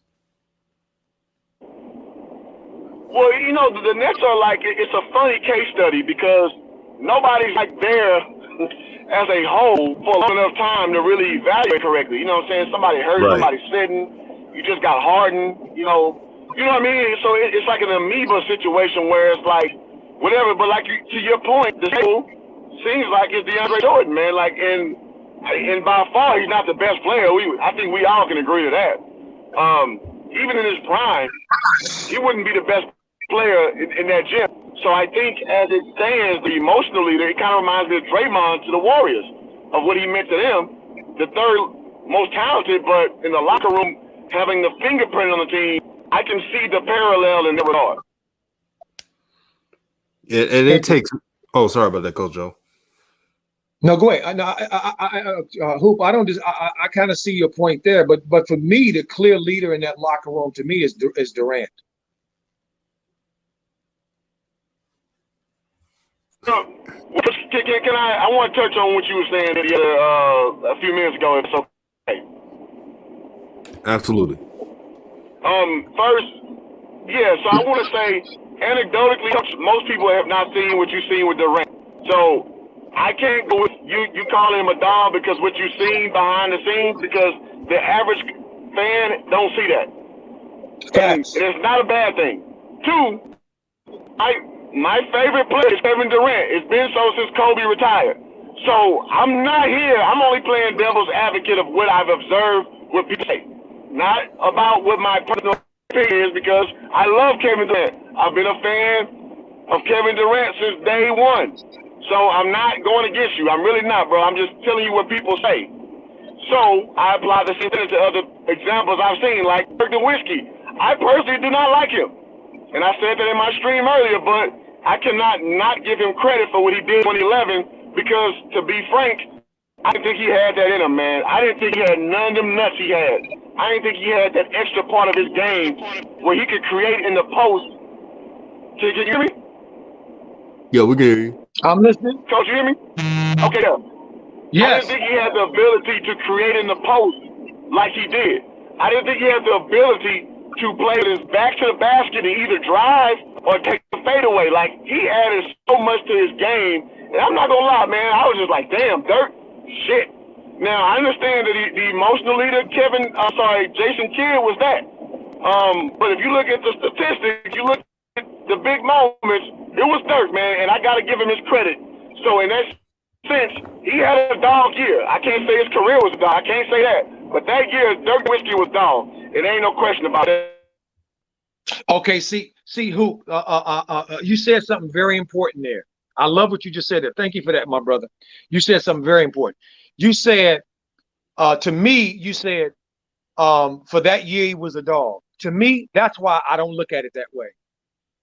Well, you know, the Nets are like, it's a funny case study because nobody's like there as a whole for long enough time to really evaluate correctly. You know what I'm saying? Somebody hurt, right. Somebody sitting, you just got hardened, you know what I mean? So it's like an amoeba situation where it's like, whatever, but like to your point, the table seems like it's DeAndre Jordan, man. Like, and by far, he's not the best player. I think we all can agree to that. Even in his prime, he wouldn't be the best player in that gym. So I think as it stands, the emotional leader, it kind of reminds me of Draymond to the Warriors, of what he meant to them. The third most talented, but in the locker room, having the fingerprint on the team, I can see the parallel in their regard. Yeah, and it takes. Oh, sorry about that, Coach Joe. No, go ahead. Hoop. I kind of see your point there, but for me, the clear leader in that locker room to me is Durant. Can I want to touch on what you were saying a few minutes ago, if it's okay. Absolutely. First, yeah, so I want to say, anecdotally, most people have not seen what you've seen with Durant. So I can't go with you calling him a dog because what you've seen behind the scenes, because the average fan don't see that. And it's not a bad thing. Two, my favorite player is Kevin Durant. It's been so since Kobe retired. So I'm not here. I'm only playing devil's advocate of what I've observed, what people say. Not about what my personal opinion is because I love Kevin Durant. I've been a fan of Kevin Durant since day one. So I'm not going against you. I'm really not, bro. I'm just telling you what people say. So I apply the same thing to other examples I've seen, like Dirk Nowitzki. I personally do not like him. And I said that in my stream earlier, but I cannot not give him credit for what he did in 2011 because, to be frank, I didn't think he had that in him, man. I didn't think he had none of them nuts he had. I didn't think he had that extra part of his game where he could create in the post. Can you hear me? Yeah, we can hear you. I'm listening. Coach, you hear me? Okay, yeah. Yes. I didn't think he had the ability to create in the post like he did. I didn't think he had the ability to play his back to the basket and either drive or take the fadeaway. Like, he added so much to his game. And I'm not going to lie, man. I was just like, damn, Dirk, shit. Now, I understand that the emotional leader, Jason Kidd was that. But if you look at the statistics, you look at the big moments, it was Dirk, man, and I got to give him his credit. So in that sense, he had a dog year. I can't say his career was a dog. I can't say that. But that year, Dirk Nowitzki was dog. It ain't no question about it. Okay, see, Hoop, you said something very important there. I love what you just said there. Thank you for that, my brother. You said something very important. You said, to me, you said, for that year he was a dog. To me, that's why I don't look at it that way.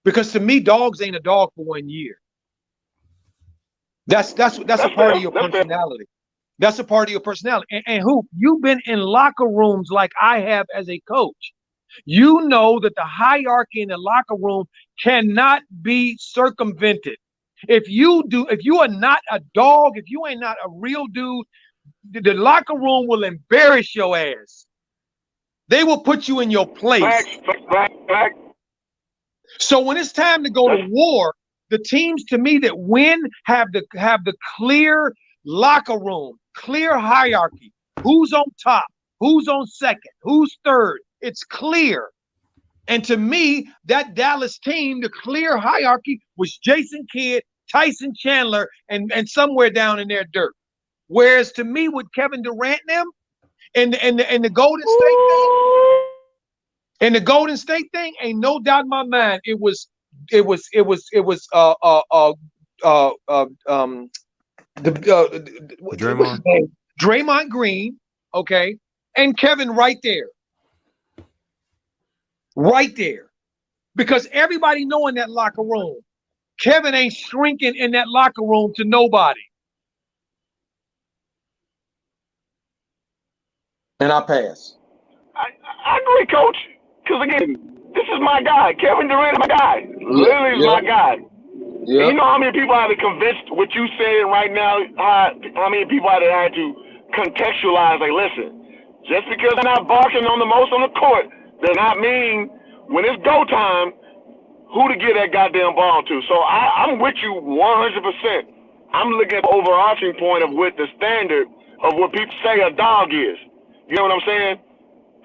Because to me, dogs ain't a dog for 1 year. That's a part of your personality. That's a part of your personality. And Hoop, you've been in locker rooms like I have as a coach. You know that the hierarchy in the locker room cannot be circumvented. If you are not a dog, if you ain't not a real dude, the locker room will embarrass your ass. They will put you in your place. Fact. So when it's time to go to war, the teams to me that win have the clear locker room, clear hierarchy. Who's on top? Who's on second? Who's third? It's clear. And to me, that Dallas team, the clear hierarchy was Jason Kidd, Tyson Chandler, and somewhere down in there, Dirk. Whereas to me, with Kevin Durant and the Golden State thing, and the Golden State thing, ain't no doubt in my mind, it was Draymond Green, okay, and Kevin right there. Right there. Because everybody know in that locker room, Kevin ain't shrinking in that locker room to nobody. And I pass. I agree, Coach. Because, again, this is my guy. Kevin Durant is my guy. Literally is my guy. Yeah. You know how many people I had to convince what you saying right now? How many people I had to contextualize? Like, listen, just because they're not barking on the most on the court, does not mean when it's go time, who to get that goddamn ball to. So I'm with you 100%. I'm looking at the overarching point of what the standard of what people say a dog is. You know what I'm saying?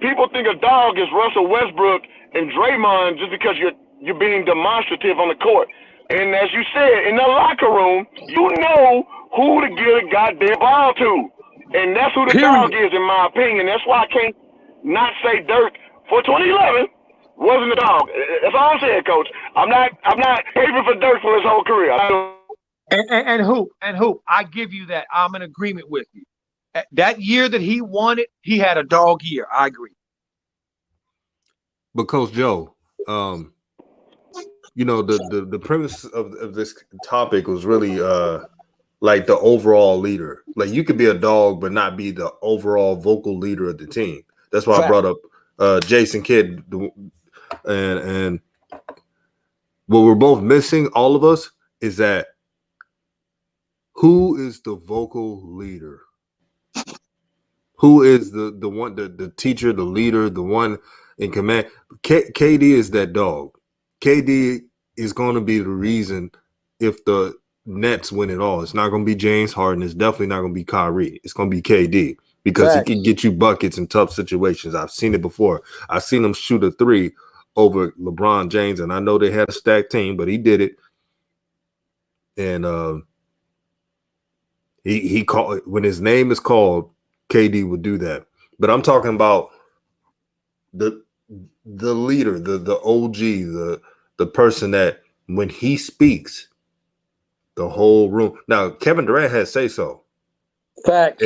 People think a dog is Russell Westbrook and Draymond just because you're being demonstrative on the court. And as you said, in the locker room, you know who to get a goddamn ball to. And that's who the dog is, in my opinion. That's why I can't not say Dirk for 2011 wasn't a dog. That's all I'm saying, Coach. I'm not hating for Dirk for his whole career. And Hoop, I give you that. I'm in agreement with you. That year that he won it, he had a dog year. I agree. But Coach Joe, you know, the premise of this topic was really like the overall leader. Like, you could be a dog but not be the overall vocal leader of the team. That's why I brought up Jason Kidd, and what we're both missing, all of us, is that who is the vocal leader? Who is the one, the teacher, the leader, the one in command? KD is that dog. KD is going to be the reason if the Nets win it all. It's not going to be James Harden. It's definitely not going to be Kyrie. It's going to be KD because he can get you buckets in tough situations. I've seen it before. I've seen him shoot a three over LeBron James, and I know they had a stacked team, but he did it. And he called when his name is called. KD would do that. But I'm talking about the the leader, the OG, the person that when he speaks, the whole room. Now, Kevin Durant has say so. Facts.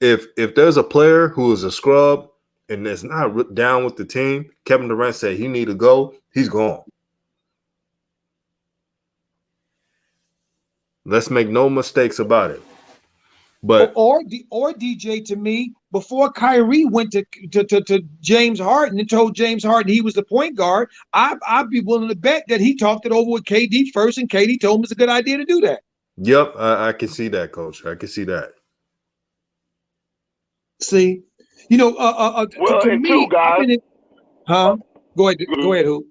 If there's a player who is a scrub and is not down with the team, Kevin Durant said he need to go. He's gone. Let's make no mistakes about it. But or DJ, to me, before Kyrie went to James Harden and told James Harden he was the point guard, I'd be willing to bet that he talked it over with KD first, and KD told him it's a good idea to do that. Yep, I can see that, Coach. I can see that. See, well, to me, two guys. Go ahead, who?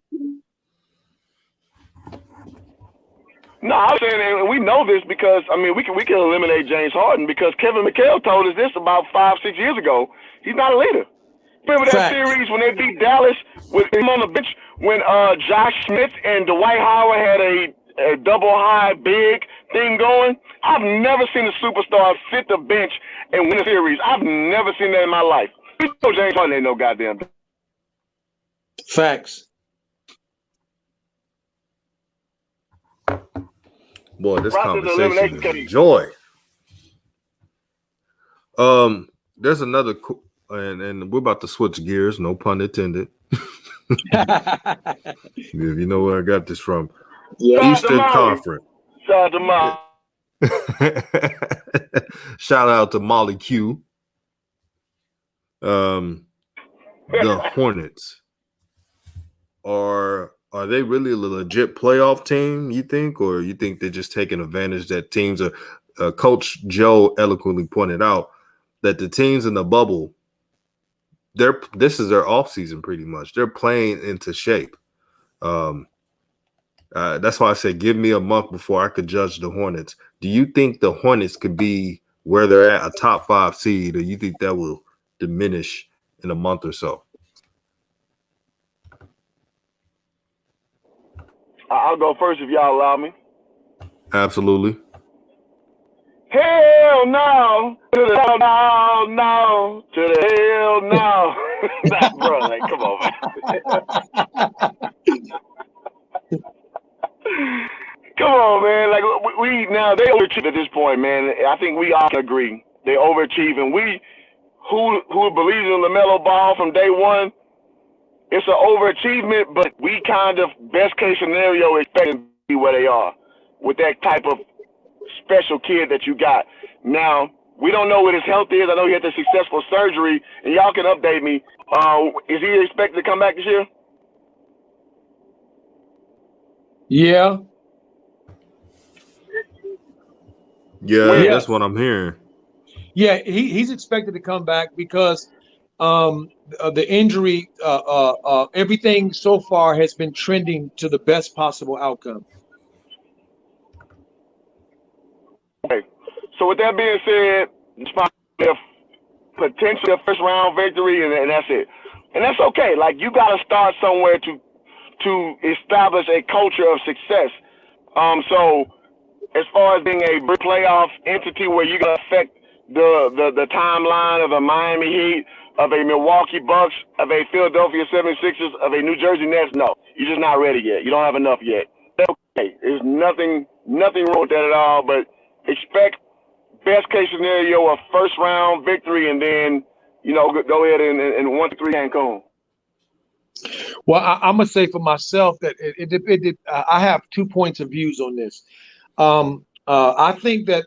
No, I was saying, and we know this because we can eliminate James Harden because Kevin McHale told us this about 5-6 years ago. He's not a leader. Remember that series when they beat Dallas with him on the bench when Josh Smith and Dwight Howard had a double high big thing going? I've never seen a superstar sit the bench and win a series. I've never seen that in my life. You know James Harden ain't no goddamn. Facts. Boy, this conversation is a joy. There's another, and we're about to switch gears, no pun intended. If you know where I got this from, Eastern Conference. Shout out to Molly. Shout out to Molly Q. The Hornets are they really a legit playoff team, you think, or you think they're just taking advantage that teams are? Coach Joe eloquently pointed out that the teams in the bubble, this is their offseason pretty much. They're playing into shape. That's why I said give me a month before I could judge the Hornets. Do you think the Hornets could be where they're at, a top 5 seed, or you think that will diminish in a month or so? I'll go first if y'all allow me. Absolutely. Hell no. To the hell no. To the hell no. Nah, bro, like, come on, man. Come on, man. Like we now they overachieve at this point, man. I think we all can agree they overachieve, and we who believes in LaMelo Ball from day one. It's an overachievement, but we kind of, best case scenario, expect them to be where they are with that type of special kid that you got. Now, we don't know what his health is. I know he had the successful surgery, and y'all can update me. Is he expected to come back this year? Yeah. Yeah, that's what I'm hearing. Yeah, he's expected to come back because the injury, everything so far has been trending to the best possible outcome. Okay. So with that being said, it's potentially a first round victory, and that's it. And that's okay. Like, you got to start somewhere to establish a culture of success. So as far as being a playoff entity where you're going to affect the timeline of a Miami Heat, of a Milwaukee Bucks, of a Philadelphia 76ers, of a New Jersey Nets, no. You're just not ready yet. You don't have enough yet. That's okay. There's nothing wrong with that at all, but expect best case scenario a first round victory, and then go ahead and 1-3 Cancun. Well, I'm gonna say for myself that I have 2 points of views on this. I think that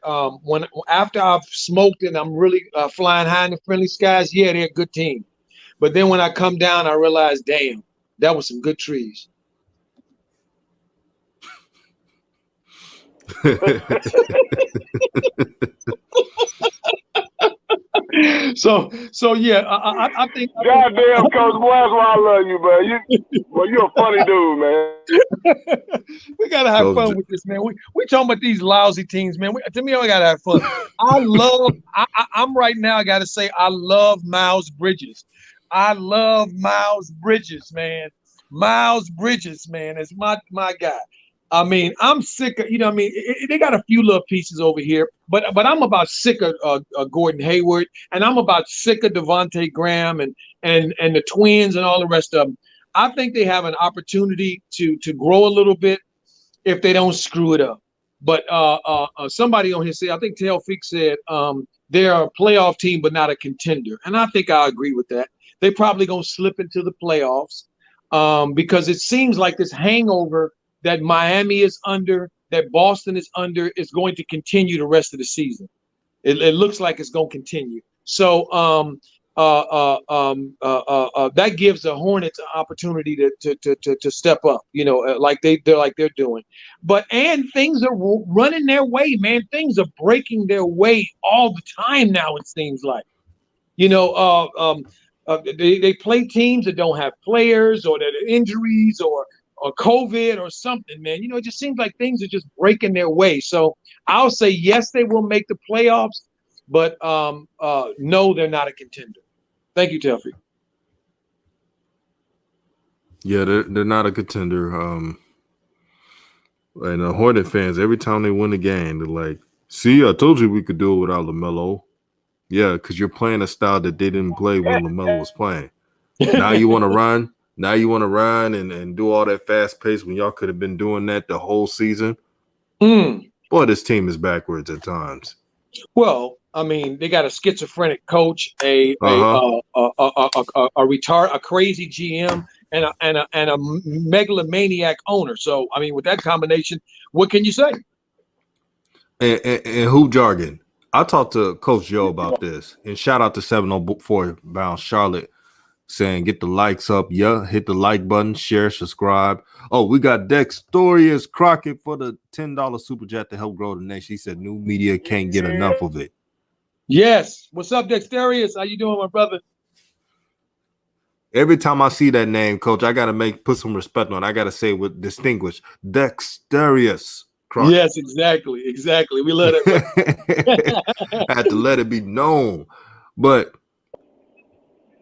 after I've smoked and I'm really flying high in the friendly skies, yeah, they're a good team. But then when I come down, I realize, damn, that was some good trees. So yeah, I think. Goddamn, Coach, boy, that's why I love you, bro. You're a funny dude, man. We gotta have fun with this, man. We talking about these lousy teams, man. To me, I gotta have fun. I'm right now. I gotta say, I love Miles Bridges. I love Miles Bridges, man. Miles Bridges, man, is my guy. I mean, I'm sick of, they got a few little pieces over here, but I'm about sick of Gordon Hayward, and I'm about sick of Devontae Graham and the Twins and all the rest of them. I think they have an opportunity to grow a little bit if they don't screw it up. But somebody on here said, I think Telfik said, they're a playoff team, but not a contender. And I think I agree with that. They're probably going to slip into the playoffs because it seems like this hangover that Miami is under, that Boston is under, is going to continue the rest of the season. It looks like it's going to continue. So that gives the Hornets an opportunity to step up, like they're doing. And things are running their way, man. Things are breaking their way all the time now. It seems like, they play teams that don't have players, or that are injuries, or COVID or something, man. It just seems like things are just breaking their way. So I'll say yes, they will make the playoffs, but no, they're not a contender. Thank you, Telfik. Yeah, they're not a contender. And the Hornet fans, every time they win a game, they're like, "See, I told you we could do it without LaMelo." Yeah, because you're playing a style that they didn't play when LaMelo was playing. Now you want to run. Now you want to run and do all that fast pace when y'all could have been doing that the whole season. Boy, this team is backwards at times. Well, I mean, they got a schizophrenic coach, a crazy GM, and a megalomaniac owner. So, I mean, with that combination, what can you say? And who jargon? I talked to Coach Joe about this, and shout out to 704 Bound Charlotte, saying get the likes up. Yeah, hit the like button, share, subscribe. Oh, we got Dexterius Crockett for the $10 super chat to help grow the nation. He said new media can't get enough of it. Yes. What's up, Dexterius? How you doing, my brother? Every time I see that name, Coach, I gotta put some respect on it. I gotta say it with distinguished Dexterius Crockett. Yes, exactly. We let it. I had to let it be known. But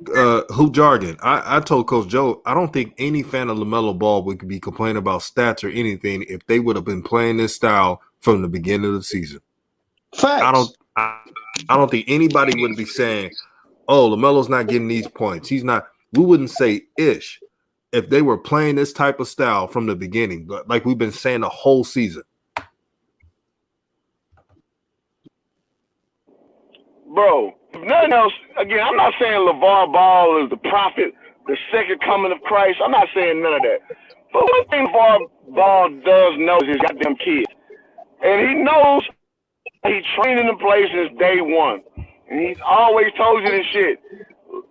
who jargon? I told Coach Joe, I don't think any fan of LaMelo Ball would be complaining about stats or anything if they would have been playing this style from the beginning of the season. Facts. I don't think anybody would be saying, "Oh, LaMelo's not getting these points. He's not." We wouldn't say ish if they were playing this type of style from the beginning, but like we've been saying the whole season. Bro, if nothing else, again, I'm not saying LeVar Ball is the prophet, the second coming of Christ. I'm not saying none of that. But one thing LeVar Ball does know is his goddamn kids. And he knows he's training them plays since day one. And he's always told you this shit.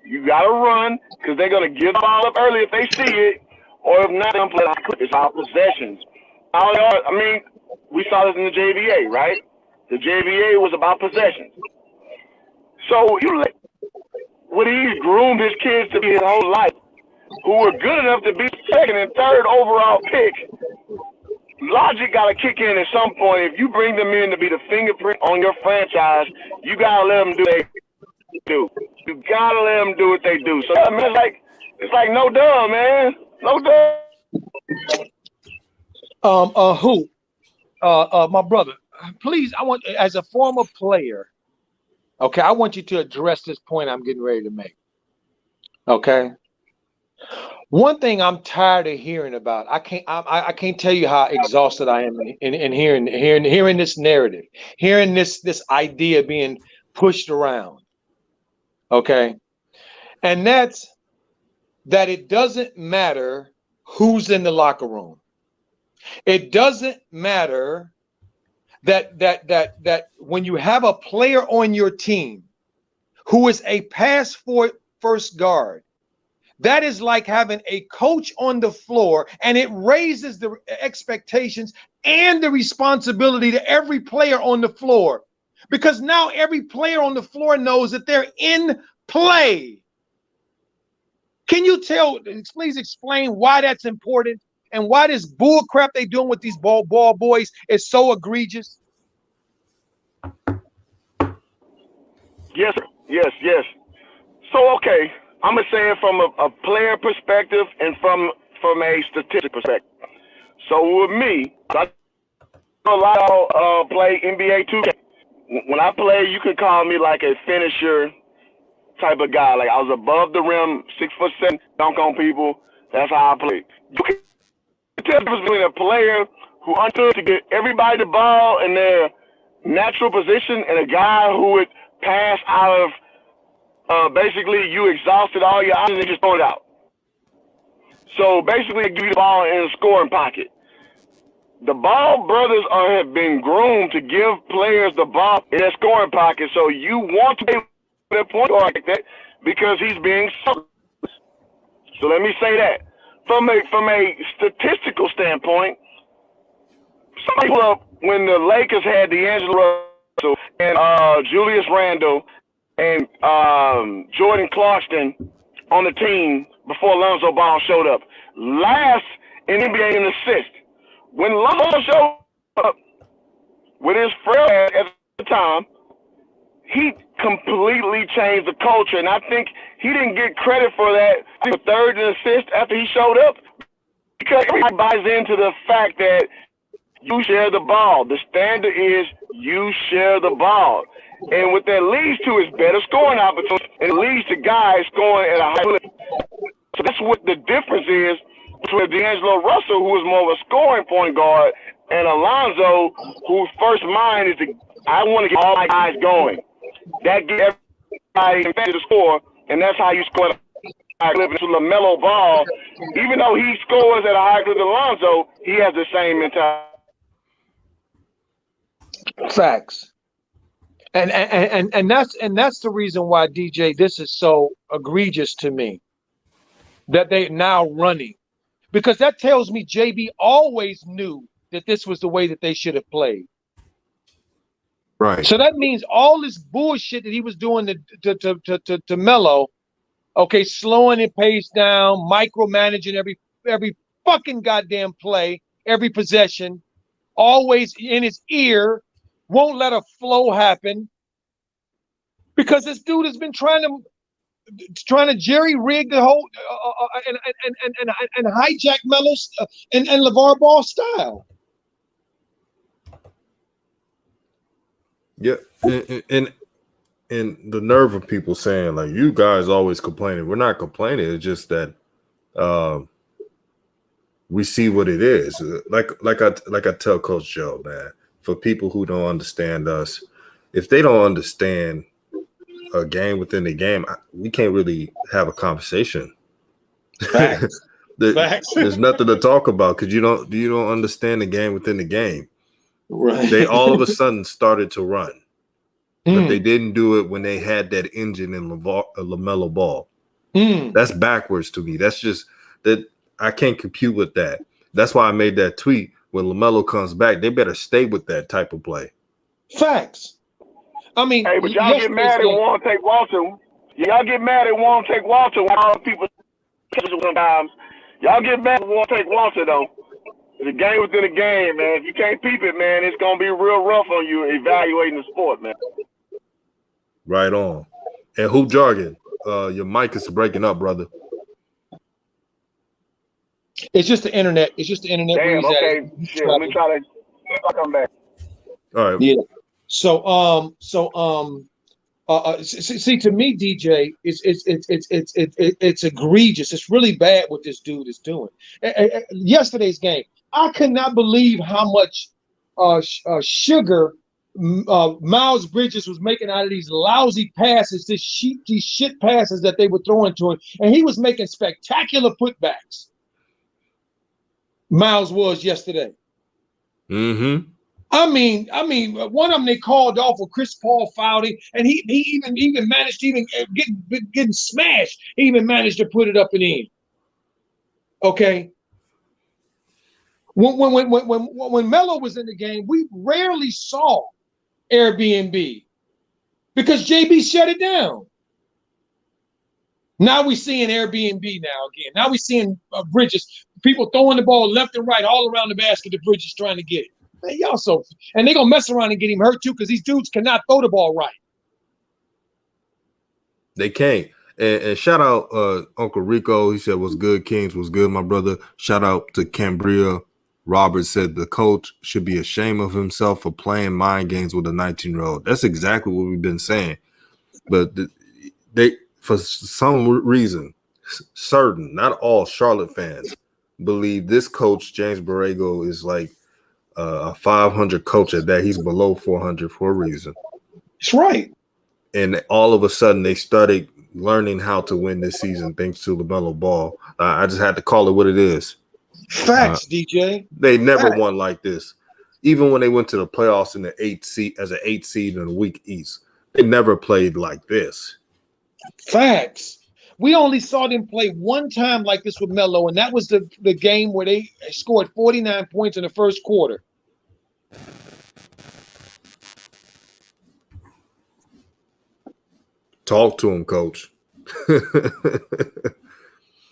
You got to run because they're going to give the ball up early if they see it. Or if not, they're going to play like it's our possessions. I mean, we saw this in the JVA, right? The JVA was about possessions. So what he's groomed his kids to be his whole life, who were good enough to be second and third overall pick. Logic got to kick in at some point. If you bring them in to be the fingerprint on your franchise, you got to let them do what they do. You got to let them do what they do. So, I mean, it's like no duh, man. No duh. Who? My brother, please, I want, as a former player, okay, I want you to address this point I'm getting ready to make. Okay. One thing I'm tired of hearing about, I can't tell you how exhausted I am in hearing this narrative, hearing this idea being pushed around. Okay. And that's that it doesn't matter who's in the locker room. It doesn't matter that when you have a player on your team who is a pass first guard, that is like having a coach on the floor, and it raises the expectations and the responsibility to every player on the floor, because now every player on the floor knows that they're in play. Can you please explain why that's important and why this bull crap they doing with these ball boys is so egregious? Yes, sir. Yes. So, okay, I'm going to say it from a player perspective and from a statistic perspective. So with me, I a lot of play NBA 2K. When I play, you could call me like a finisher type of guy. Like I was above the rim, 6'7", dunk on people. That's how I play. You can tell the difference between a player who understood to get everybody the ball in their natural position and a guy who would pass out of basically you exhausted all your options and just throw it out. So basically, give you the ball in a scoring pocket. The Ball brothers have been groomed to give players the ball in their scoring pocket. So you want to play with a point guard like that because he's being selfish. So let me say that. From a statistical standpoint, somebody pull up when the Lakers had D'Angelo Russell and Julius Randle and Jordan Clarkson on the team before Lonzo Ball showed up. Last in NBA in assist. When Lonzo showed up with his frail at the time, he completely changed the culture, and I think he didn't get credit for that. I think third in assist after he showed up because everybody buys into the fact that you share the ball. The standard is you share the ball. And what that leads to is better scoring opportunities, and it leads to guys scoring at a high level. So that's what the difference is between D'Angelo Russell, who is more of a scoring point guard, and Alonzo, whose first mind is I want to get all my guys going. That gives everybody to score, and that's how you score at a high clip. To LaMelo Ball, even though he scores at a high clip than Alonzo, he has the same mentality. Facts. And that's the reason why, DJ, this is so egregious to me that they now running, because that tells me JB always knew that this was the way that they should have played. Right. So that means all this bullshit that he was doing to Melo, okay, slowing the pace down, micromanaging every fucking goddamn play, every possession, always in his ear, won't let a flow happen, because this dude has been trying to jerry rig the whole and hijack Melo's and LeVar Ball style. Yeah, and the nerve of people saying like, you guys always complaining. We're not complaining. It's just that we see what it is. Like I tell Coach Joe, man, for people who don't understand us, if they don't understand a game within the game, we can't really have a conversation. Facts. Facts. There's nothing to talk about because you don't understand the game within the game. Right. They all of a sudden started to run, but they didn't do it when they had that engine in LaMelo Ball. That's backwards to me. That's just that I can't compute with that. That's why I made that tweet. When LaMelo comes back, they better stay with that type of play. Facts. I mean, hey, but y'all get mad and want to take Walter. Y'all get mad and want to take Walter. All people sometimes. Y'all get mad and want to take Walter though. It's a game within a game, man. If you can't peep it, man, it's gonna be real rough on you evaluating the sport, man. Right on. And Hoop Jargon, your mic is breaking up, brother. It's just the internet. It's just the internet. Damn. Okay. Shit. Let me try to. I'll come back. All right. Yeah. So see, to me, DJ, it's egregious. It's really bad what this dude is doing. Yesterday's game, I could not believe how much sugar Miles Bridges was making out of these lousy passes, these shit passes that they were throwing to him, and he was making spectacular putbacks. Miles was yesterday. Mm-hmm. I mean, one of them they called off with Chris Paul fouling, and he even managed to getting smashed. He even managed to put it up and in. Okay. When Melo was in the game, we rarely saw Airbnb because JB shut it down. Now we're seeing Airbnb now again. Now we're seeing Bridges, people throwing the ball left and right all around the basket. The Bridges trying to get it. Man, y'all so, and they're gonna mess around and get him hurt too, because these dudes cannot throw the ball right. They can't. And shout out Uncle Rico. He said, "What's good, Kings? What's good, my brother?" Shout out to Cambria Roberts said the coach should be ashamed of himself for playing mind games with a 19-year-old. That's exactly what we've been saying. But they, for some reason, certain, not all Charlotte fans believe this coach, James Borrego, is like a 500 coach at that. He's below 400 for a reason. That's right. And all of a sudden, they started learning how to win this season thanks to LaMelo Ball. I just had to call it what it is. Facts, DJ. They never Facts. won like this. Even when they went to the playoffs in the 8th seed as an 8th seed in the weak East, they never played like this. Facts. We only saw them play one time like this with Melo, and that was the game where they scored 49 points in the first quarter. Talk to him, coach.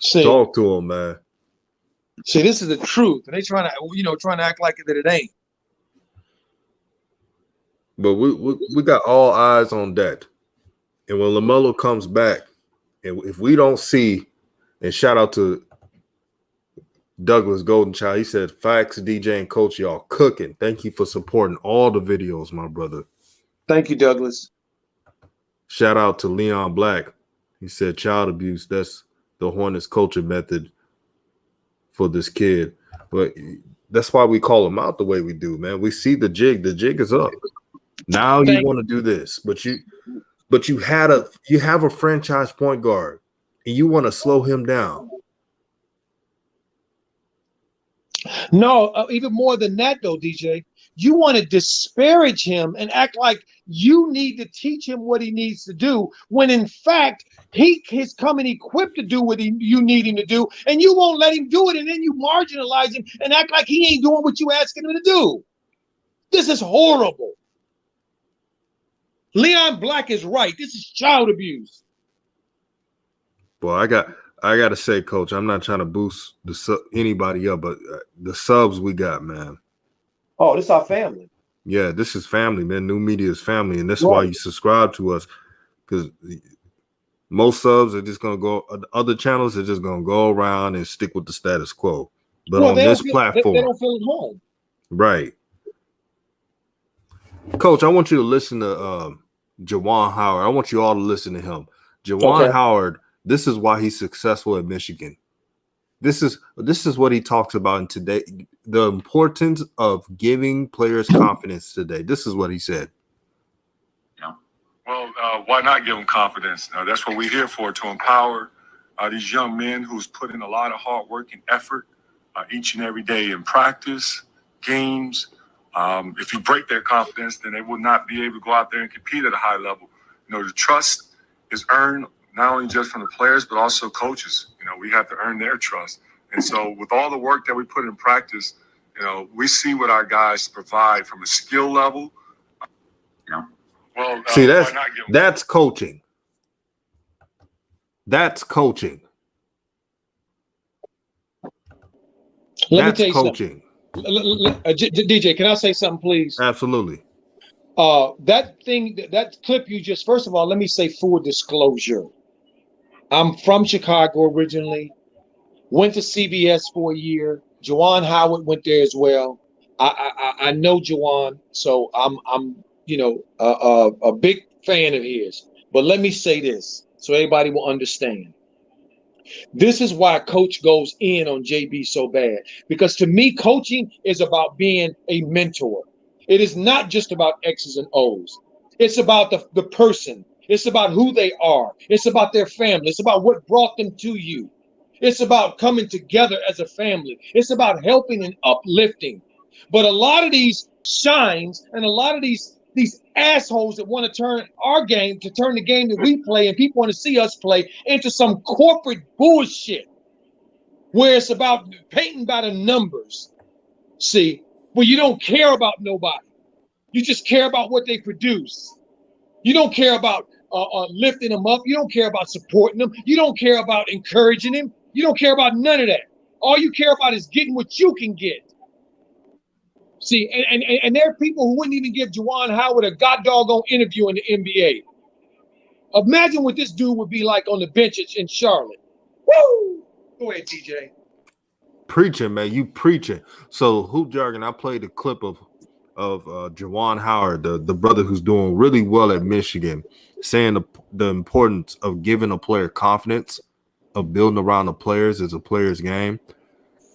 See, Talk to him, man. see, this is the truth, and they trying to act like that it ain't. But we got all eyes on that. And when LaMelo comes back, and if we don't see, and shout out to Douglas Goldenchild, he said, "Facts, DJ and Coach, y'all cooking. Thank you for supporting all the videos, my brother." Thank you, Douglas. Shout out to Leon Black. He said, "Child abuse, that's the Hornets culture method for this kid." But that's why we call him out the way we do, man. We see the jig. The jig is up. Now you want to do this, but you have a franchise point guard, and you want to slow him down. No, even more than that, though, DJ. You want to disparage him and act like you need to teach him what he needs to do, when in fact he is coming equipped to do what you need him to do, and you won't let him do it, and then you marginalize him and act like he ain't doing what you asking him to do. This is horrible. Leon Black is right. This is child abuse. Well, I got to say, Coach, I'm not trying to boost anybody up, but the subs we got, man. Oh, this is our family. Yeah, this is family, man. New Media is family, and that's why you subscribe to us, because most subs are just gonna go. Other channels are just gonna go around and stick with the status quo. But on this platform, they don't feel at home. Right? Coach, I want you to listen to Juwan Howard. I want you all to listen to him. Juwan Howard. This is why he's successful at Michigan. This is what he talks about in today. The importance of giving players confidence today. This is what he said. Yeah. Well, why not give them confidence? That's what we're here for, to empower these young men who's put in a lot of hard work and effort each and every day in practice, games. If you break their confidence, then they will not be able to go out there and compete at a high level. The trust is earned not only just from the players, but also coaches. We have to earn their trust. And so with all the work that we put in practice, we see what our guys provide from a skill level. Well, see, that's coaching. That's coaching. Let me tell you coaching. DJ, can I say something, please? Absolutely. That clip you just, first of all, let me say full disclosure. I'm from Chicago originally, went to CBS for a year. Juwan Howard went there as well. I know Juwan, so I'm a big fan of his. But let me say this so everybody will understand. This is why Coach goes in on JB so bad, because to me, coaching is about being a mentor. It is not just about X's and O's. It's about the person. It's about who they are. It's about their family. It's about what brought them to you. It's about coming together as a family. It's about helping and uplifting. But a lot of these shines and a lot of these assholes that want to turn the game that we play and people want to see us play into some corporate bullshit where it's about painting by the numbers. See, where you don't care about nobody. You just care about what they produce. You don't care about lifting them up. You don't care about supporting them. You don't care about encouraging them. You don't care about none of that. All you care about is getting what you can get. See, and there are people who wouldn't even give Juwan Howard a god-doggone interview in the NBA. Imagine what this dude would be like on the bench in Charlotte. Woo! Go ahead, TJ. Preaching, man. You preaching. So Hoop Jargon, I played a clip of Jawan Howard, the brother who's doing really well at Michigan, saying the importance of giving a player confidence, of building around the players as a player's game.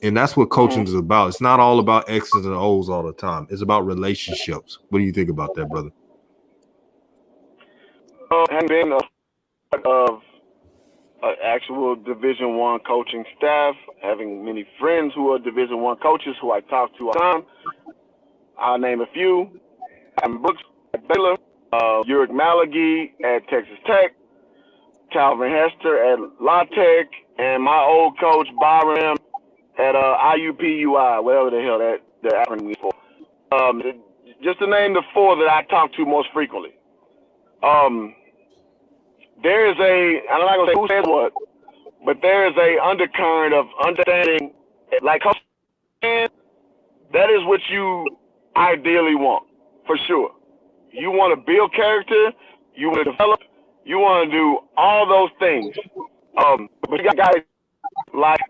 And that's what coaching is about. It's not all about X's and O's all the time. It's about relationships. What do you think about that, brother? And been a part of actual Division I coaching staff, having many friends who are Division I coaches who I talk to all the time. I'll name a few. Adam Brooks at Baylor, Uric Malagy at Texas Tech, Calvin Hester at La Tech, and my old coach Byron at IUPUI, whatever the hell that the acronym is for. Just to name the four that I talk to most frequently. There is I'm not gonna say who says what, but there is a undercurrent of understanding, like coach, that is what you ideally want, for sure. You want to build character, you want to develop, you want to do all those things. But you got guys like,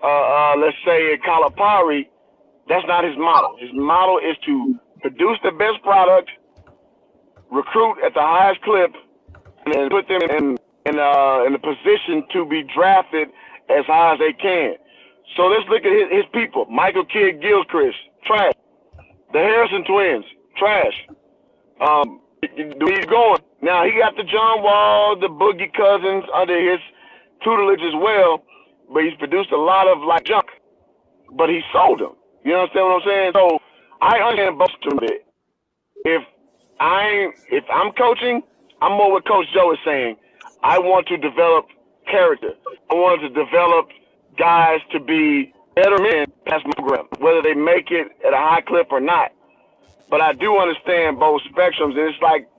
let's say Calipari, that's not his model. His model is to produce the best product, recruit at the highest clip, and put them in a position to be drafted as high as they can. So let's look at his people. Michael Kidd Gilchrist, trash. The Harrison twins, trash. He's going. Now, he got the John Wall, the Boogie Cousins under his tutelage as well, but he's produced a lot of like junk. But he sold them. You understand what I'm saying? So I understand both of them. If I'm coaching, I'm more what Coach Joe is saying. I want to develop character. I want to develop guys to be better men past my program, whether they make it at a high clip or not. But I do understand both spectrums, and it's like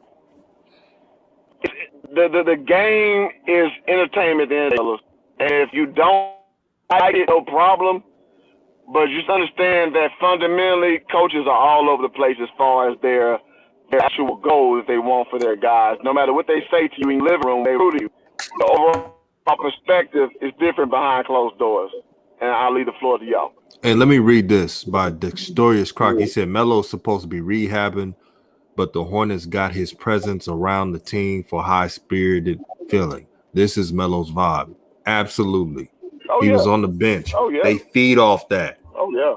the game is entertainment at the end of it. And if you don't like it, no problem. But just understand that fundamentally, coaches are all over the place as far as their actual goals they want for their guys. No matter what they say to you in the living room, they root you. The overall perspective is different behind closed doors. And I'll leave the floor to y'all. Hey, let me read this by Dextorius Croc. He said Melo's supposed to be rehabbing, but the Hornets got his presence around the team for high-spirited feeling. This is Melo's vibe. Absolutely. He was on the bench. Oh, yeah. They feed off that. Oh, yeah.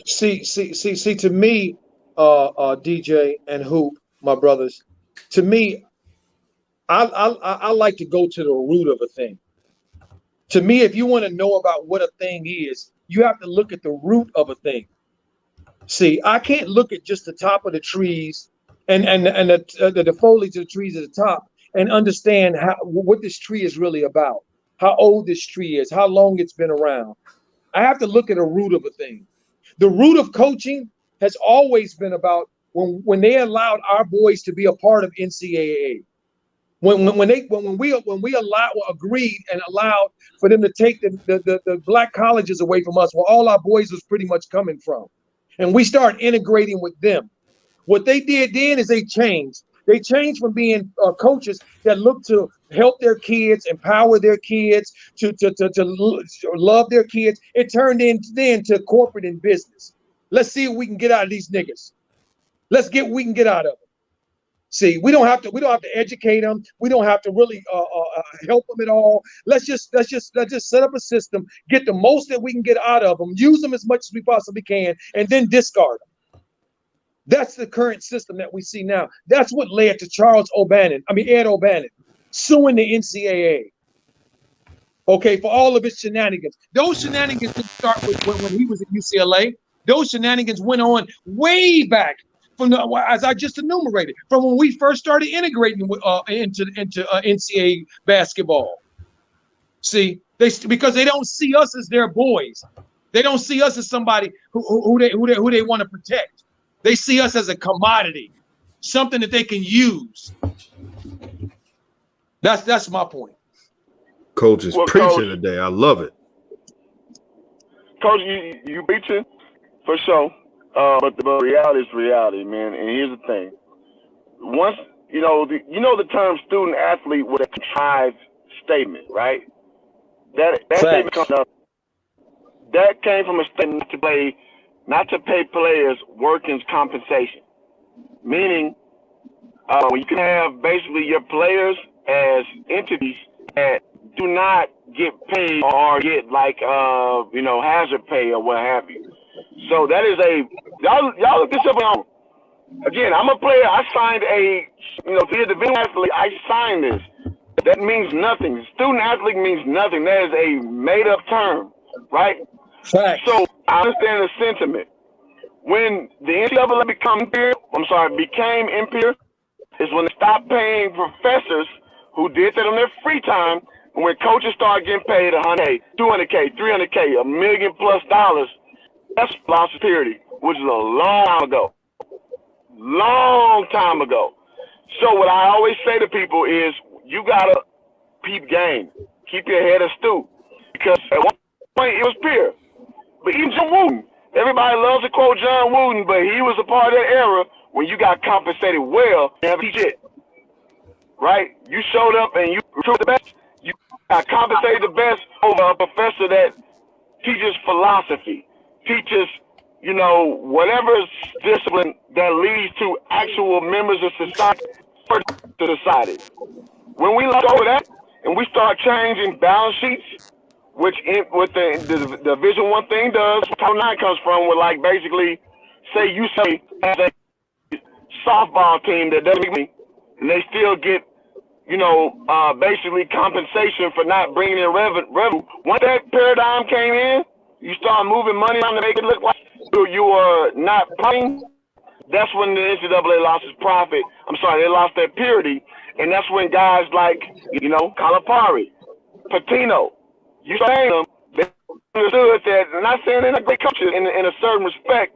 See, to me, DJ and Hoop, my brothers, to me, I like to go to the root of a thing. To me, if you want to know about what a thing is, you have to look at the root of a thing. See, I can't look at just the top of the trees and the foliage of the trees at the top and understand what this tree is really about, how old this tree is, how long it's been around. I have to look at the root of a thing. The root of coaching has always been about when they allowed our boys to be a part of NCAA. When we agreed and allowed for them to take the black colleges away from us, where all our boys was pretty much coming from, and we start integrating with them. What they did then is they changed. They changed from being coaches that look to help their kids, empower their kids, to love their kids. It turned into corporate and business. Let's see what we can get out of these niggas. Let's get what we can get out of them. See, we don't have to educate them. We don't have to really help them at all. Let's just set up a system, get the most that we can get out of them, use them as much as we possibly can, and then discard them. That's the current system that we see now. That's what led to Ed O'Bannon, suing the NCAA. Okay, for all of its shenanigans. Those shenanigans didn't start with when he was at UCLA. Those shenanigans went on way back. As I just enumerated, from when we first started integrating into NCAA basketball. See, because they don't see us as their boys. They don't see us as somebody who they want to protect. They see us as a commodity, something that they can use. That's my point. Coach is preaching today. I love it. Coach, you preaching for sure. But reality is reality, man. And here's the thing: once you know the term student athlete with a contrived statement, right? That statement comes up that came from a statement not to pay players workers' compensation, meaning when you can have basically your players as entities that do not get paid or get like hazard pay or what have you. So that is y'all look this up on. Again, I'm a player. I signed to be a division athlete. I signed this. That means nothing. Student athlete means nothing. That is a made up term, right? Facts. So I understand the sentiment. When the NCAA became imperial, is when they stopped paying professors who did that on their free time, and when coaches started getting paid $100K, $200K, $300K, $1 million plus. That's lost security, which is a long time ago. Long time ago. So what I always say to people is, you gotta peep game, keep your head astute, because at one point it was pure. But even John Wooden, everybody loves to quote John Wooden, but he was a part of that era when you got compensated well, you never teach it. Right? You showed up and you recruited the best. You got compensated the best over a professor that teaches philosophy, teaches, whatever discipline that leads to actual members of society, When we look over that and we start changing balance sheets, which what the Division I thing does, Title IX comes from, with like basically, say as a softball team that doesn't make money, and they still get, basically compensation for not bringing in revenue. Once that paradigm came in, you start moving money around to make it look like you are not playing. That's when the NCAA lost its profit. They lost their purity, and that's when guys like, Calipari, Patino, you saying them, they understood that. I'm not saying they're not great coaches in a certain respect,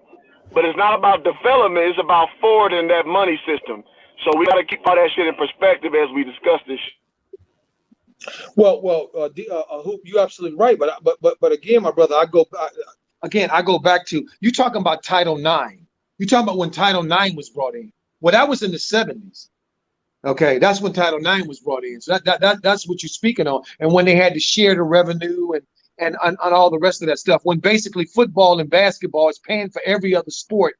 but it's not about development. It's about forwarding that money system. So we got to keep all that shit in perspective as we discuss this. Well, Hoop, you're absolutely right. But again, my brother, I go back to you talking about Title IX. You talking about when Title IX was brought in. Well, that was in the 70s. Okay, that's when Title IX was brought in. So that's what you're speaking on. And when they had to share the revenue and all the rest of that stuff, when basically football and basketball is paying for every other sport,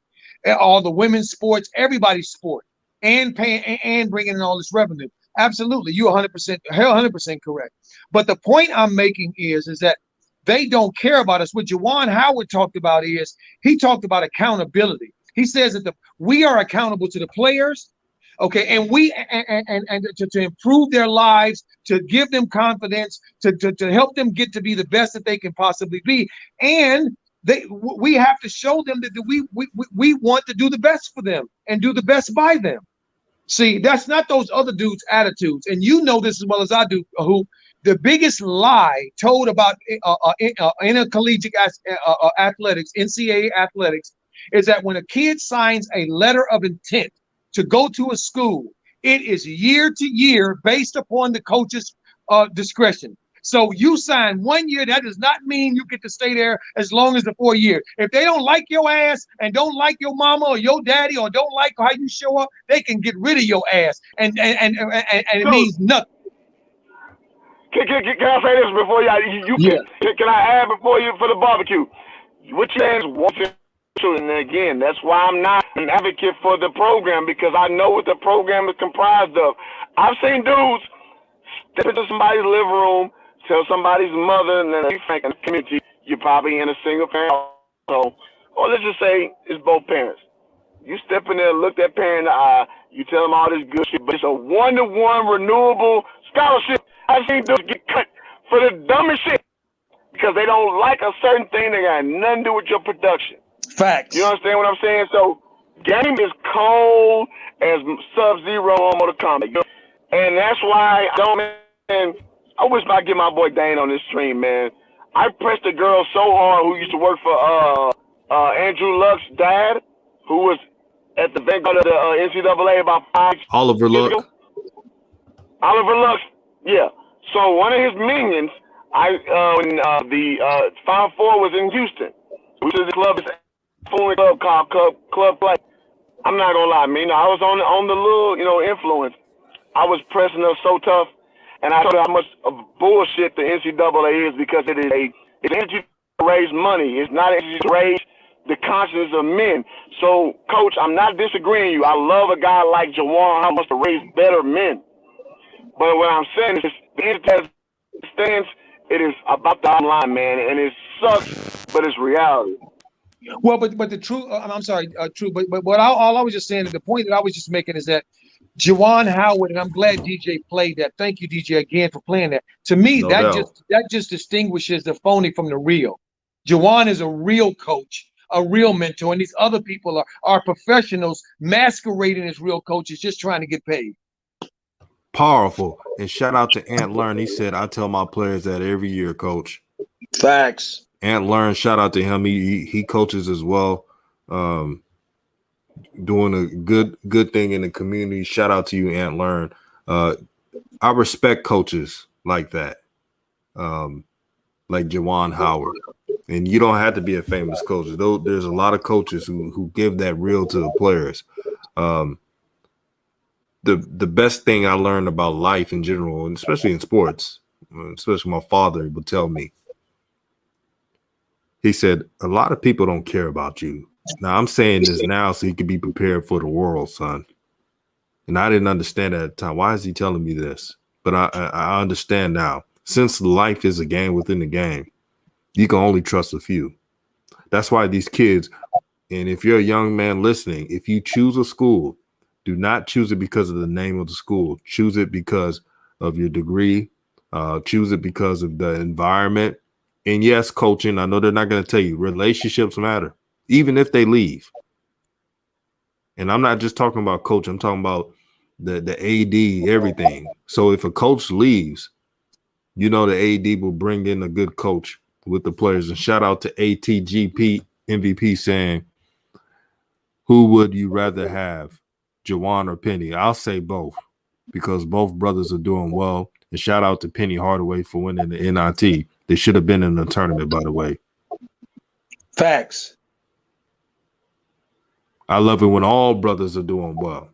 all the women's sports, everybody's sport, and paying and bringing in all this revenue. Absolutely, you're 100% correct. But the point I'm making is that they don't care about us. What Juwan Howard talked about is he talked about accountability. He says that we are accountable to the players, okay, and to improve their lives, to give them confidence, to help them get to be the best that they can possibly be, and we have to show them that we want to do the best for them and do the best by them. See, that's not those other dudes' attitudes, and you know this as well as I do. Who the biggest lie told about intercollegiate athletics, NCAA athletics, is that when a kid signs a letter of intent to go to a school, it is year to year based upon the coach's discretion. So you sign 1 year, that does not mean you get to stay there as long as the 4 years. If they don't like your ass and don't like your mama or your daddy or don't like how you show up, they can get rid of your ass, and it means nothing. Can I say this before can I add before you for the barbecue? What you saying is one. And again, that's why I'm not an advocate for the program, because I know what the program is comprised of. I've seen dudes step into somebody's living room, tell somebody's mother, and then in the community, you're probably in a single parent household, or let's just say it's both parents. You step in there, look that parent in the eye, you tell them all this good shit, but it's a 1-to-1 renewable scholarship. I've seen dudes get cut for the dumbest shit because they don't like a certain thing that got nothing to do with your production. Facts. You understand what I'm saying? So, game is cold as Sub-Zero on Mortal Kombat. And that's why I wish I could get my boy Dane on this stream, man. I pressed a girl so hard who used to work for Andrew Luck's dad, who was at the vanguard of the NCAA about 5 years Oliver Luck. ago. Oliver Luck, yeah. So one of his minions, when the Final Four was in Houston, which is a club called Club Play. I'm not gonna lie, man. I was on the little, influence. I was pressing her so tough, and I told her how much of bullshit the NCAA is, because it's an raise money. It's not just to raise the conscience of men. So, Coach, I'm not disagreeing with you. I love a guy like Jawan who wants to raise better men. But what I'm saying is, the stands, it is about the bottom line, man, and it sucks, but it's reality. Well, but the truth, I'm sorry, true, but what all I was just saying, the point that I was just making is that Juwan Howard, and I'm glad DJ played that. Thank you, DJ, again for playing that. To me, No that doubt. just distinguishes the phony from the real. Juwan is a real coach, a real mentor, and these other people are professionals masquerading as real coaches, just trying to get paid. Powerful. And shout out to Ant Learn. He said, I tell my players that every year, coach. Facts. Ant Learn, shout out to him. He coaches as well. Doing a good thing in the community. Shout out to you, Ant Learn. I respect coaches like that. Like Juwan Howard. And you don't have to be a famous coach. There's a lot of coaches who give that real to the players. The best thing I learned about life in general, and especially in sports, especially my father would tell me, he said, a lot of people don't care about you. Now, I'm saying this now so you can be prepared for the world, son. And I didn't understand that at the time. Why is he telling me this? But I understand now. Since life is a game within the game, you can only trust a few. That's why these kids, and if you're a young man listening, if you choose a school, do not choose it because of the name of the school. Choose it because of your degree. Choose it because of the environment. And yes, coaching, I know they're not going to tell you, relationships matter, even if they leave. And I'm not just talking about coach. I'm talking about the AD, everything. So if a coach leaves, you know the AD will bring in a good coach with the players. And shout out to ATGP MVP saying, who would you rather have, Juwan or Penny? I'll say both because both brothers are doing well. And shout out to Penny Hardaway for winning the NIT. They should have been in the tournament, by the way. Facts. I love it when all brothers are doing well.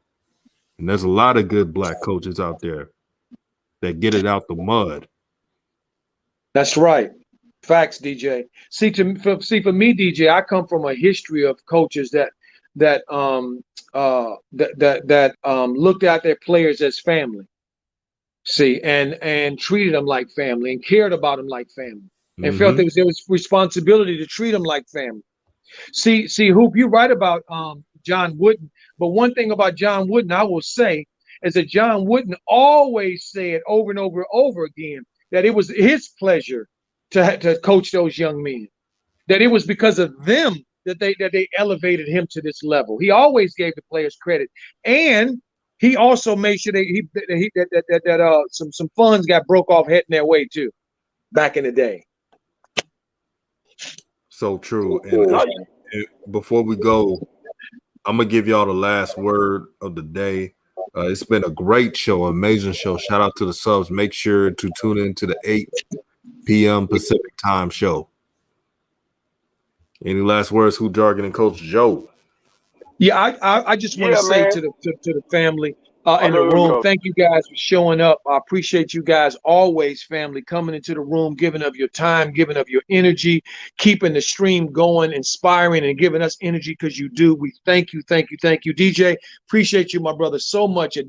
And there's a lot of good black coaches out there that get it out the mud. That's right. Facts, DJ. See, for me, DJ, I come from a history of coaches that looked at their players as family. See, and treated them like family and cared about them like family, and felt there was responsibility to treat them like family. See, Hoop, you're right about John Wooden, but one thing about John Wooden I will say is that John Wooden always said over and over and over again that it was his pleasure to coach those young men, that it was because of them that they elevated him to this level. He always gave the players credit, and he also made sure that some funds got broke off heading their way too, back in the day. So true. And before we go, I'm gonna give y'all the last word of the day. It's been a great show, amazing show. Shout out to the subs. Make sure to tune in to the 8 p.m. Pacific time show. Any last words, Hoop Jargon and Coach Joe? Yeah, I just want to say to the family in the room, thank you guys for showing up. I appreciate you guys always, family, coming into the room, giving of your time, giving of your energy, keeping the stream going, inspiring, and giving us energy because you do. We thank you, DJ. Appreciate you, my brother, so much at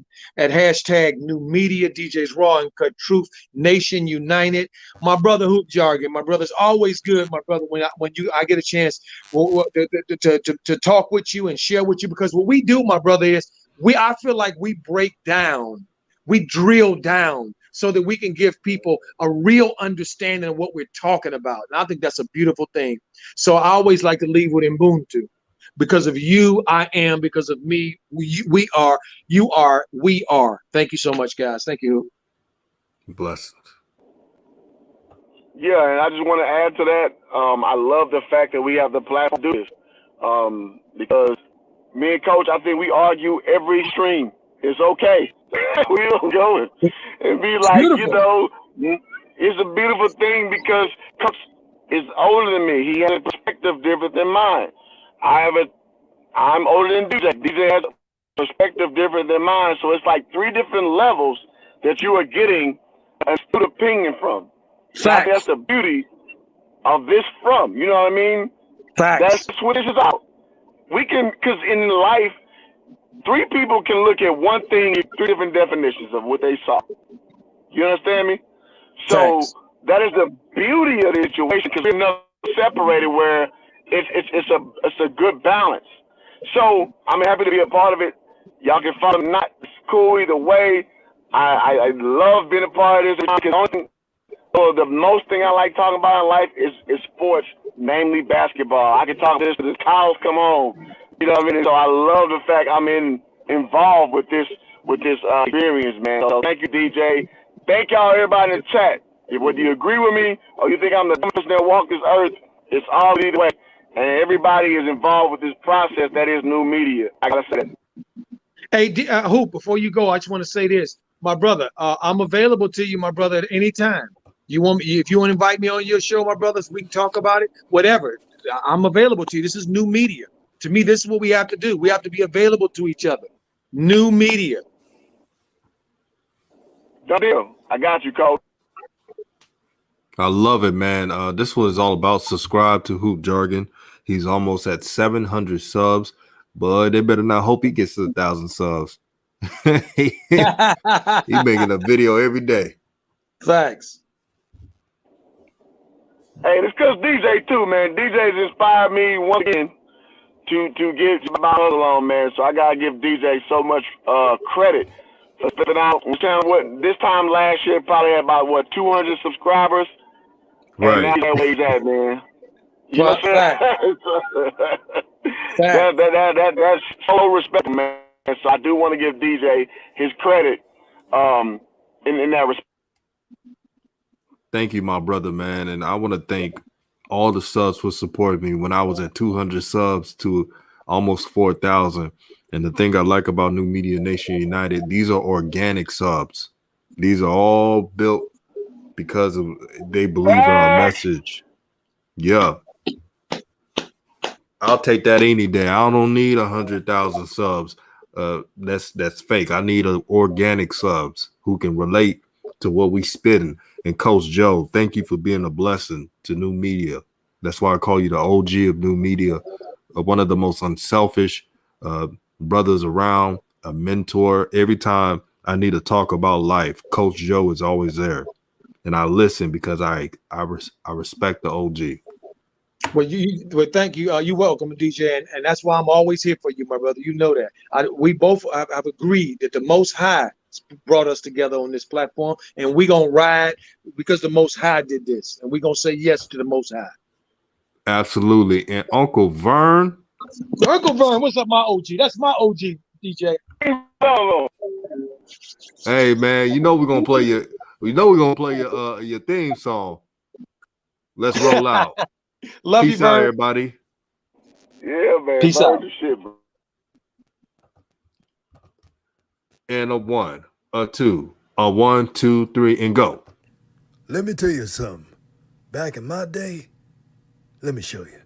hashtag New Media, DJ's Raw and Cut Truth, Nation United. My brother Hoop Jargon, my brother's always good, my brother. When I get a chance to talk with you and share with you, because what we do, my brother, is I feel like we break down, we drill down so that we can give people a real understanding of what we're talking about. And I think that's a beautiful thing. So I always like to leave with Ubuntu. Because of you, I am. Because of me, we are. You are. We are. Thank you so much, guys. Thank you. Blessings. Yeah, and I just want to add to that. I love the fact that we have the platform to do this because me and Coach, I think we argue every stream. It's okay. We don't go and be like, you know, it's a beautiful thing because Coach is older than me. He has a perspective different than mine. I'm older than DJ. DJ has a perspective different than mine. So it's like 3 different levels that you are getting a good opinion from. So I think that's the beauty of this from? You know what I mean? Facts. That's what this is out. We can, because in life, three people can look at one thing in three different definitions of what they saw. You understand me? So Facts. that is the beauty of the situation, because we're not separated where it's a good balance. So I'm happy to be a part of it. Y'all can follow me. Not it's cool either way. I love being a part of this because the most thing I like talking about in life is sports, namely basketball. I can talk this till the cows come home. You know what I mean? So I love the fact I'm involved with this experience, man. So thank you, DJ. Thank y'all, everybody in the chat. Whether you agree with me or you think I'm the dumbest that walk this earth, it's all either way. And everybody is involved with this process that is new media. I gotta say that. Hey, Hoop, before you go, I just want to say this. My brother, I'm available to you, my brother, at any time. You want me, if you want to invite me on your show, my brothers, we can talk about it, whatever. I'm available to you. This is new media. To me, this is what we have to do. We have to be available to each other. New media. Done deal. I got you, Coach. I love it, man. This one is all about subscribe to Hoop Jargon. He's almost at 700 subs, but they better not hope he gets to 1,000 subs. He making a video every day. Facts. Hey, it's because DJ too, man. DJ's inspired me once again to get my hustle on, man. So I gotta give DJ so much credit for spitting out. This time last year probably had about 200 subscribers. Right. And that's where he's at, man. You know what I'm saying? That's so respectful, man. So I do want to give DJ his credit in that respect. Thank you, my brother, man. And I want to thank all the subs for supporting me when I was at 200 subs to almost 4,000. And the thing I like about New Media Nation United, these are organic subs. These are all built because of they believe in our message. Yeah. I'll take that any day. I don't need 100,000 subs. That's fake. I need organic subs who can relate to what we spitting. And Coach Joe, thank you for being a blessing to New Media. That's why I call you the OG of New Media, one of the most unselfish brothers around, a mentor. Every time I need to talk about life, Coach Joe is always there. And I listen because I respect the OG. Well, thank you. You're welcome, DJ, and that's why I'm always here for you, my brother. You know that. We both have agreed that the Most High brought us together on this platform, and we're gonna ride because the Most High did this, and we're gonna say yes to the Most High. Absolutely. And Uncle Vern. Uncle Vern, what's up, my OG? That's my OG, DJ. Hey man, you know we're gonna play your theme song. Let's roll out. Love Peace you, out, Vern. everybody. Yeah, man. Peace out. Shit, bro. And a 1, a 2, a 1, 2, 3, and go. Let me tell you something. Back in my day, let me show you.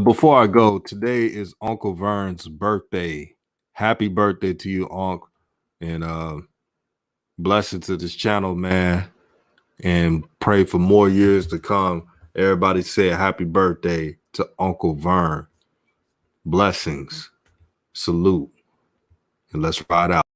Before I go, today is Uncle Vern's birthday. Happy birthday to you, Unc. And blessing to this channel, man. And pray for more years to come. Everybody say a happy birthday to Uncle Vern. Blessings. Salute. and let's ride out.